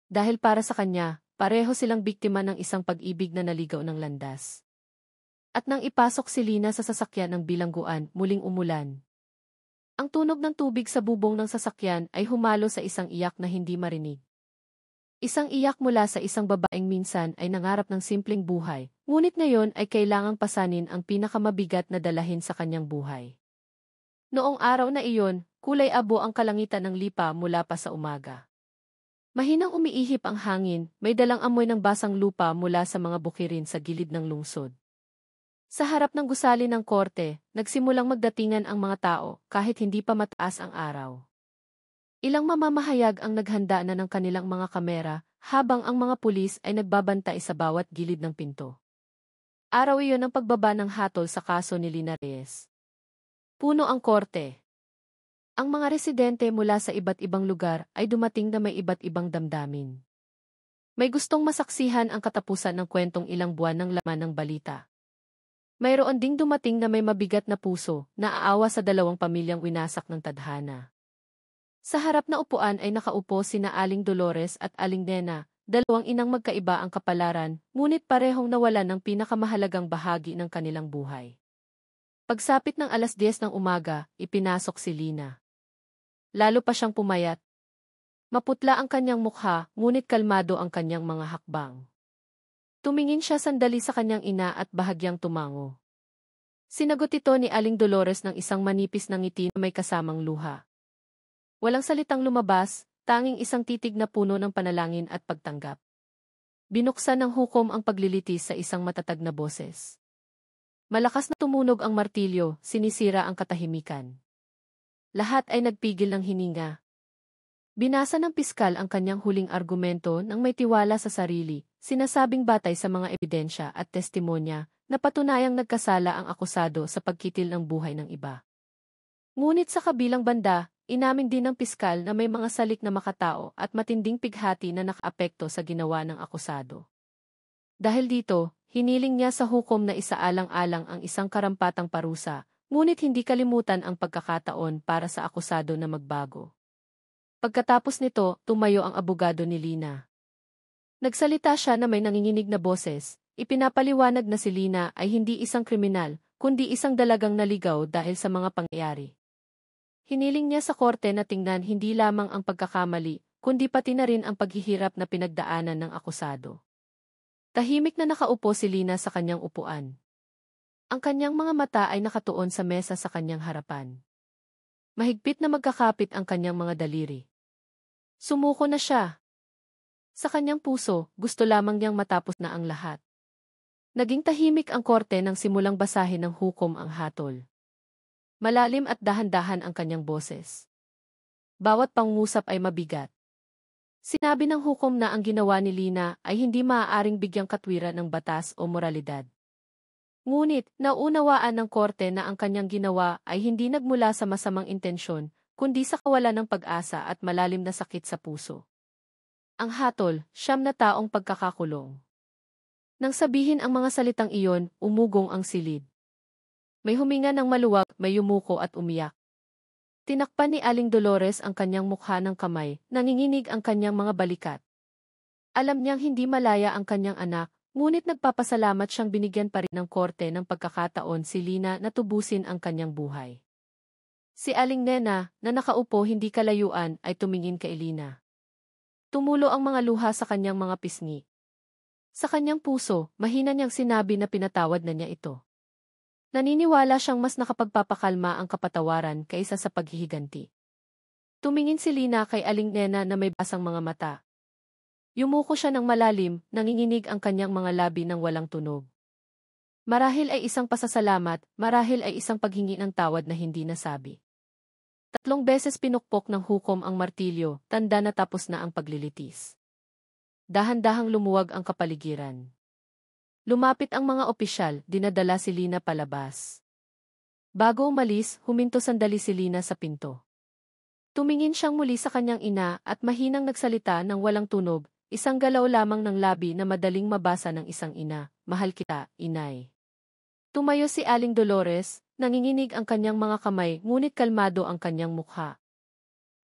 Dahil para sa kanya, pareho silang biktima ng isang pag-ibig na naligaw ng landas. At nang ipasok si Lina sa sasakyan ng bilangguan, muling umulan. Ang tunog ng tubig sa bubong ng sasakyan ay humalo sa isang iyak na hindi marinig. Isang iyak mula sa isang babaeng minsan ay nangarap ng simpleng buhay, ngunit ngayon ay kailangang pasanin ang pinakamabigat na dalahin sa kanyang buhay. Noong araw na iyon, kulay abo ang kalangitan ng lipa mula pa sa umaga. Mahinang umiihip ang hangin, may dalang amoy ng basang lupa mula sa mga bukirin sa gilid ng lungsod. Sa harap ng gusali ng korte, nagsimulang magdatingan ang mga tao kahit hindi pa mataas ang araw. Ilang mamamahayag ang naghanda na ng kanilang mga kamera, habang ang mga pulis ay nagbabantay sa bawat gilid ng pinto. Araw iyon ng pagbaba ng hatol sa kaso ni Lina Reyes. Puno ang korte. Ang mga residente mula sa iba't ibang lugar ay dumating na may iba't ibang damdamin. May gustong masaksihan ang katapusan ng kwentong ilang buwan ng laman ng balita. Mayroon ding dumating na may mabigat na puso na aawa sa dalawang pamilyang winasak ng tadhana. Sa harap na upuan ay nakaupo sina Aling Dolores at Aling Nena, dalawang inang magkaiba ang kapalaran, ngunit parehong nawalan ng pinakamahalagang bahagi ng kanilang buhay. Pagsapit ng 10:00 ng umaga, ipinasok si Lina. Lalo pa siyang pumayat. Maputla ang kanyang mukha, ngunit kalmado ang kanyang mga hakbang. Tumingin siya sandali sa kanyang ina at bahagyang tumango. Sinagot ito ni Aling Dolores ng isang manipis na ngiti na may kasamang luha. Walang salitang lumabas, tanging isang titig na puno ng panalangin at pagtanggap. Binuksan ng hukom ang paglilitis sa isang matatag na boses. Malakas na tumunog ang martilyo, sinisira ang katahimikan. Lahat ay nagpigil ng hininga. Binasa ng piskal ang kanyang huling argumento nang may tiwala sa sarili, sinasabing batay sa mga ebidensya at testimonya na patunayang nagkasala ang akusado sa pagkitil ng buhay ng iba. Ngunit sa kabilang banda, inamin din ng piskal na may mga salik na makatao at matinding pighati na nakaapekto sa ginawa ng akusado. Dahil dito, hiniling niya sa hukom na isaalang-alang ang isang karampatang parusa, ngunit hindi kalimutan ang pagkakataon para sa akusado na magbago. Pagkatapos nito, tumayo ang abogado ni Lina. Nagsalita siya na may nanginginig na boses, ipinapaliwanag na si Lina ay hindi isang kriminal, kundi isang dalagang naligaw dahil sa mga pangyayari. Hiniling niya sa korte na tingnan hindi lamang ang pagkakamali, kundi pati na rin ang paghihirap na pinagdaanan ng akusado. Tahimik na nakaupo si Lina sa kanyang upuan. Ang kanyang mga mata ay nakatuon sa mesa sa kanyang harapan. Mahigpit na magkakapit ang kanyang mga daliri. Sumuko na siya. Sa kanyang puso, gusto lamang niyang matapos na ang lahat. Naging tahimik ang korte nang simulang basahin ng hukom ang hatol. Malalim at dahan-dahan ang kanyang boses. Bawat pangungusap ay mabigat. Sinabi ng hukom na ang ginawa ni Lina ay hindi maaaring bigyang katwiran ng batas o moralidad. Ngunit, naunawaan ng korte na ang kanyang ginawa ay hindi nagmula sa masamang intensyon, kundi sa kawalan ng pag-asa at malalim na sakit sa puso. Ang hatol, 9 na taong pagkakakulong. Nang sabihin ang mga salitang iyon, umugong ang silid. May huminga ng maluwag, may yumuko at umiyak. Tinakpan ni Aling Dolores ang kanyang mukha ng kamay, nanginginig ang kanyang mga balikat. Alam niyang hindi malaya ang kanyang anak, ngunit nagpapasalamat siyang binigyan pa rin ng korte ng pagkakataon si Lina na tubusin ang kanyang buhay. Si Aling Nena, na nakaupo hindi kalayuan, ay tumingin kay Lina. Tumulo ang mga luha sa kanyang mga pisngi. Sa kanyang puso, mahina niyang sinabi na pinatawad na niya ito. Naniniwala siyang mas nakapagpapakalma ang kapatawaran kaysa sa paghihiganti. Tumingin si Lina kay Aling Nena na may basang mga mata. Yumuko siya ng malalim, nanginginig ang kanyang mga labi ng walang tunog. Marahil ay isang pasasalamat, marahil ay isang paghingi ng tawad na hindi nasabi. 3 beses pinukpok ng hukom ang martilyo, tanda na tapos na ang paglilitis. Dahan-dahang lumuwag ang kapaligiran. Lumapit ang mga opisyal, dinadala si Lina palabas. Bago umalis, huminto sandali si Lina sa pinto. Tumingin siyang muli sa kanyang ina at mahinang nagsalita ng walang tunog, isang galaw lamang ng labi na madaling mabasa ng isang ina, "Mahal kita, inay." Tumayo si Aling Dolores, nanginginig ang kanyang mga kamay ngunit kalmado ang kanyang mukha.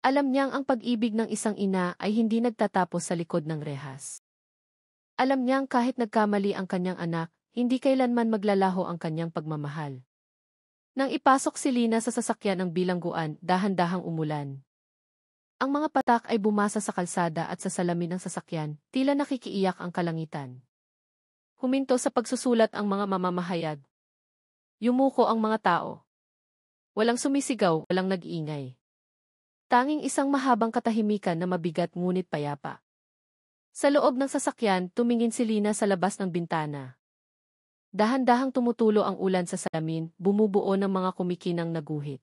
Alam niyang ang pag-ibig ng isang ina ay hindi nagtatapos sa likod ng rehas. Alam niyang kahit nagkamali ang kanyang anak, hindi kailanman maglalaho ang kanyang pagmamahal. Nang ipasok si Lina sa sasakyan ng bilangguan, dahan-dahang umulan. Ang mga patak ay bumasa sa kalsada at sa salamin ng sasakyan, tila nakikiiyak ang kalangitan. Huminto sa pagsusulat ang mga mamamahayag. Yumuko ang mga tao. Walang sumisigaw, walang nag-iingay. Tanging isang mahabang katahimikan na mabigat ngunit payapa. Sa loob ng sasakyan, tumingin si Lina sa labas ng bintana. Dahan-dahang tumutulo ang ulan sa salamin, bumubuo ng mga kumikinang na guhit.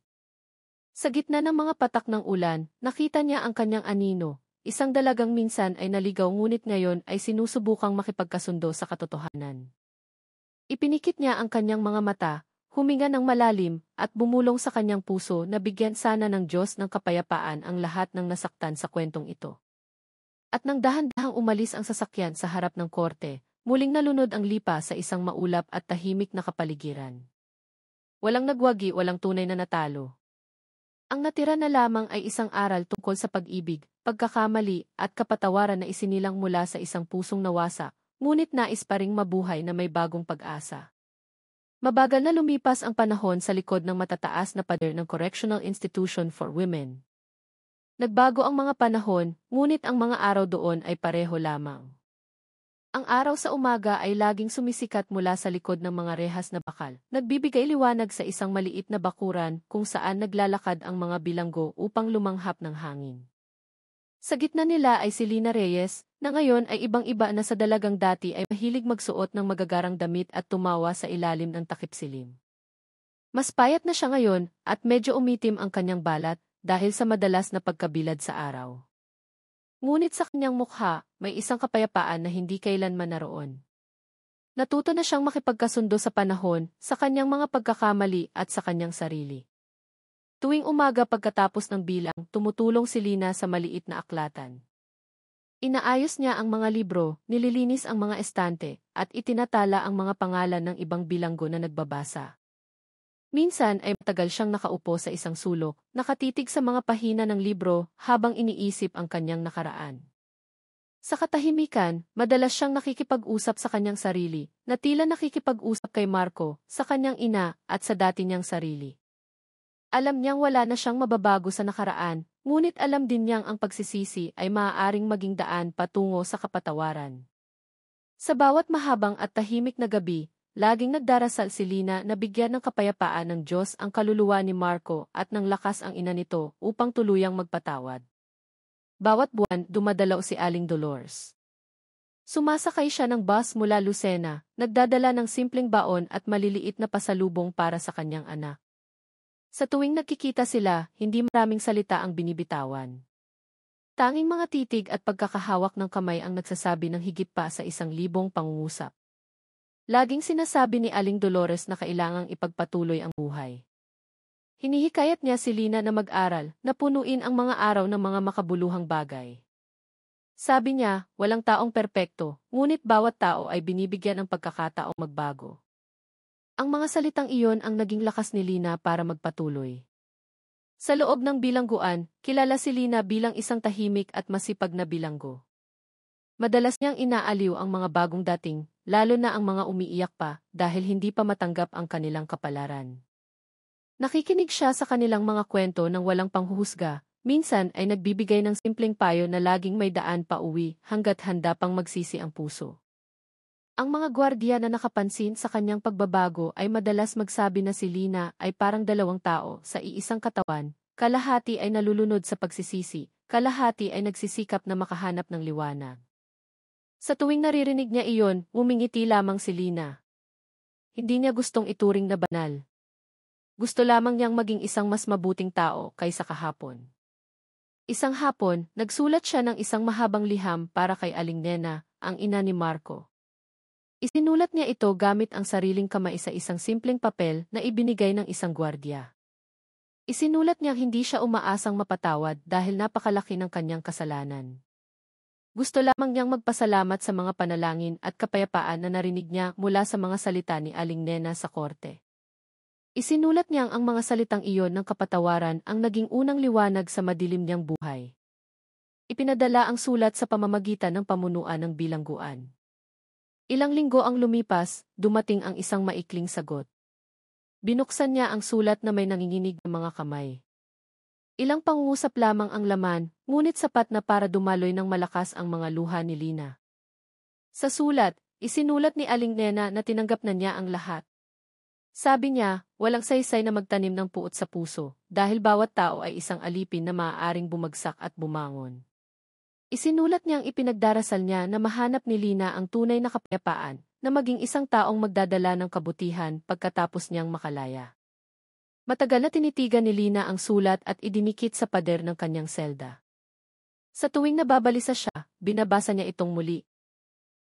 Sa gitna ng mga patak ng ulan, nakita niya ang kanyang anino, isang dalagang minsan ay naligaw ngunit ngayon ay sinusubukang makipagkasundo sa katotohanan. Ipinikit niya ang kanyang mga mata, huminga ng malalim, at bumulong sa kanyang puso na bigyan sana ng Diyos ng kapayapaan ang lahat ng nasaktan sa kwentong ito. At nang dahan-dahang umalis ang sasakyan sa harap ng korte, muling nalunod ang lipa sa isang maulap at tahimik na kapaligiran. Walang nagwagi, walang tunay na natalo. Ang natira na lamang ay isang aral tungkol sa pag-ibig, pagkakamali, at kapatawaran na isinilang mula sa isang pusong nawasak, ngunit nais pa ring mabuhay na may bagong pag-asa. Mabagal na lumipas ang panahon sa likod ng matataas na pader ng Correctional Institution for Women. Nagbago ang mga panahon, ngunit ang mga araw doon ay pareho lamang. Ang araw sa umaga ay laging sumisikat mula sa likod ng mga rehas na bakal, nagbibigay liwanag sa isang maliit na bakuran kung saan naglalakad ang mga bilanggo upang lumanghap ng hangin. Sa gitna nila ay si Lina Reyes, na ngayon ay ibang-iba na sa dalagang dati ay mahilig magsuot ng magagarang damit at tumawa sa ilalim ng takip-silim. Mas payat na siya ngayon at medyo umitim ang kanyang balat dahil sa madalas na pagkabilad sa araw. Ngunit sa kanyang mukha, may isang kapayapaan na hindi kailanman naroon. Natuto na siyang makipagkasundo sa panahon, sa kanyang mga pagkakamali at sa kanyang sarili. Tuwing umaga pagkatapos ng bilang, tumutulong si Lina sa maliit na aklatan. Inaayos niya ang mga libro, nililinis ang mga estante, at itinatala ang mga pangalan ng ibang bilanggo na nagbabasa. Minsan ay matagal siyang nakaupo sa isang sulok, nakatitig sa mga pahina ng libro habang iniisip ang kanyang nakaraan. Sa katahimikan, madalas siyang nakikipag-usap sa kanyang sarili, na tila nakikipag-usap kay Marco, sa kanyang ina, at sa dati niyang sarili. Alam niyang wala na siyang mababago sa nakaraan, ngunit alam din niyang ang pagsisisi ay maaaring maging daan patungo sa kapatawaran. Sa bawat mahabang at tahimik na gabi, laging nagdarasal si Lina na bigyan ng kapayapaan ng Diyos ang kaluluwa ni Marco at ng lakas ang ina nito upang tuluyang magpatawad. Bawat buwan, dumadalaw si Aling Dolores. Sumasakay siya ng bus mula Lucena, nagdadala ng simpleng baon at maliliit na pasalubong para sa kanyang anak. Sa tuwing nagkikita sila, hindi maraming salita ang binibitawan. Tanging mga titig at pagkakahawak ng kamay ang nagsasabi ng higit pa sa 1,000 pangungusap. Laging sinasabi ni Aling Dolores na kailangang ipagpatuloy ang buhay. Hinihikayat niya si Lina na mag-aral, na punuin ang mga araw ng mga makabuluhang bagay. Sabi niya, walang taong perpekto, ngunit bawat tao ay binibigyan ng pagkakataong magbago. Ang mga salitang iyon ang naging lakas ni Lina para magpatuloy. Sa loob ng bilangguan, kilala si Lina bilang isang tahimik at masipag na bilanggo. Madalas niyang inaaliw ang mga bagong dating, lalo na ang mga umiiyak pa, dahil hindi pa matanggap ang kanilang kapalaran. Nakikinig siya sa kanilang mga kwento ng walang panghuhusga, minsan ay nagbibigay ng simpleng payo na laging may daan pa uwi hanggat handa pang magsisi ang puso. Ang mga gwardiya na nakapansin sa kanyang pagbabago ay madalas magsabi na si Lina ay parang dalawang tao sa iisang katawan, kalahati ay nalulunod sa pagsisisi, kalahati ay nagsisikap na makahanap ng liwanag. Sa tuwing naririnig niya iyon, umingiti lamang si Lina. Hindi niya gustong ituring na banal. Gusto lamang niyang maging isang mas mabuting tao kaysa kahapon. Isang hapon, nagsulat siya ng isang mahabang liham para kay Aling Nena, ang ina ni Marco. Isinulat niya ito gamit ang sariling kamay sa isang simpleng papel na ibinigay ng isang gwardiya. Isinulat niyang hindi siya umaasang mapatawad dahil napakalaki ng kanyang kasalanan. Gusto lamang niyang magpasalamat sa mga panalangin at kapayapaan na narinig niya mula sa mga salita ni Aling Nena sa korte. Isinulat niyang ang mga salitang iyon ng kapatawaran ang naging unang liwanag sa madilim niyang buhay. Ipinadala ang sulat sa pamamagitan ng pamunuan ng bilangguan. Ilang linggo ang lumipas, dumating ang isang maikling sagot. Binuksan niya ang sulat na may nanginginig ng mga kamay. Ilang pangungusap lamang ang laman, ngunit sapat na para dumaloy ng malakas ang mga luha ni Lina. Sa sulat, isinulat ni Aling Nena na tinanggap na niya ang lahat. Sabi niya, walang saysay na magtanim ng puot sa puso, dahil bawat tao ay isang alipin na maaaring bumagsak at bumangon. Isinulat niyang ipinagdarasal niya na mahanap ni Lina ang tunay na kapayapaan, na maging isang taong magdadala ng kabutihan pagkatapos niyang makalaya. Matagal na tinitigan ni Lina ang sulat at idinikit sa pader ng kanyang selda. Sa tuwing nababalisa siya, binabasa niya itong muli.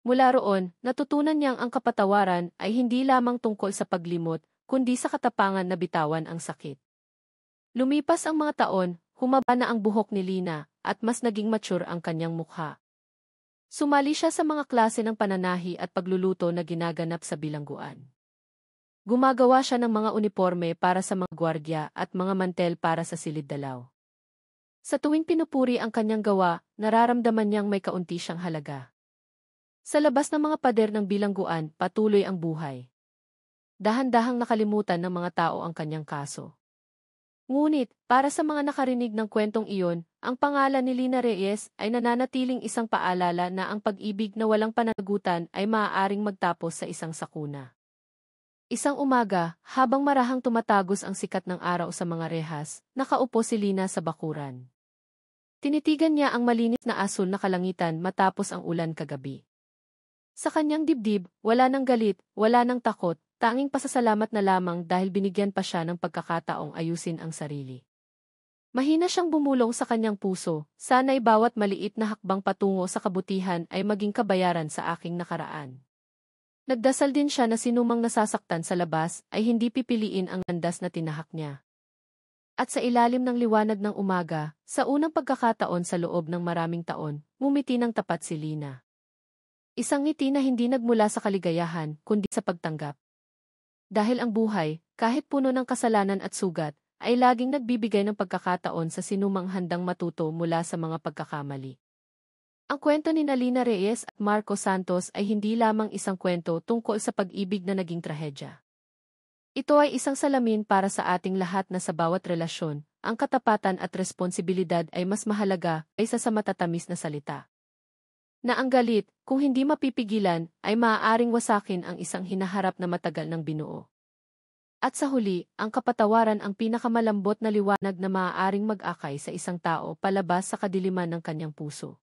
Mula roon, natutunan niyang ang kapatawaran ay hindi lamang tungkol sa paglimot, kundi sa katapangan na bitawan ang sakit. Lumipas ang mga taon, humaba na ang buhok ni Lina, at mas naging mature ang kanyang mukha. Sumali siya sa mga klase ng pananahi at pagluluto na ginaganap sa bilangguan. Gumagawa siya ng mga uniforme para sa mga gwardya at mga mantel para sa silid-dalaw. Sa tuwing pinupuri ang kanyang gawa, nararamdaman niyang may kaunti siyang halaga. Sa labas ng mga pader ng bilangguan, patuloy ang buhay. Dahan-dahang nakalimutan ng mga tao ang kanyang kaso. Ngunit, para sa mga nakarinig ng kwentong iyon, ang pangalan ni Lina Reyes ay nananatiling isang paalala na ang pag-ibig na walang pananagutan ay maaaring magtapos sa isang sakuna. Isang umaga, habang marahang tumatagos ang sikat ng araw sa mga rehas, nakaupo si Lina sa bakuran. Tinitigan niya ang malinis na asul na kalangitan matapos ang ulan kagabi. Sa kanyang dibdib, wala nang galit, wala nang takot, tanging pasasalamat na lamang dahil binigyan pa siya ng pagkakataong ayusin ang sarili. Mahina siyang bumulong sa kanyang puso, sana'y bawat maliit na hakbang patungo sa kabutihan ay maging kabayaran sa aking nakaraan. Nagdasal din siya na sinumang nasasaktan sa labas ay hindi pipiliin ang landas na tinahak niya. At sa ilalim ng liwanag ng umaga, sa unang pagkakataon sa loob ng maraming taon, ngumiti ng tapat si Lina. Isang ngiti na hindi nagmula sa kaligayahan, kundi sa pagtanggap. Dahil ang buhay, kahit puno ng kasalanan at sugat, ay laging nagbibigay ng pagkakataon sa sinumang handang matuto mula sa mga pagkakamali. Ang kwento ni Lina Reyes at Marco Santos ay hindi lamang isang kwento tungkol sa pag-ibig na naging trahedya. Ito ay isang salamin para sa ating lahat na sa bawat relasyon, ang katapatan at responsibilidad ay mas mahalaga kaysa sa matatamis na salita. Na ang galit, kung hindi mapipigilan, ay maaaring wasakin ang isang hinaharap na matagal ng binuo. At sa huli, ang kapatawaran ang pinakamalambot na liwanag na maaaring mag-akay sa isang tao palabas sa kadiliman ng kanyang puso.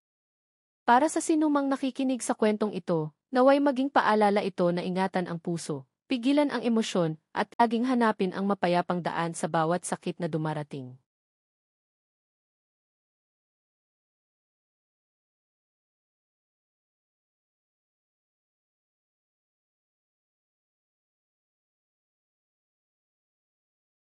Para sa sinumang nakikinig sa kwentong ito, naway maging paalala ito na ingatan ang puso, pigilan ang emosyon, at laging hanapin ang mapayapang daan sa bawat sakit na dumarating.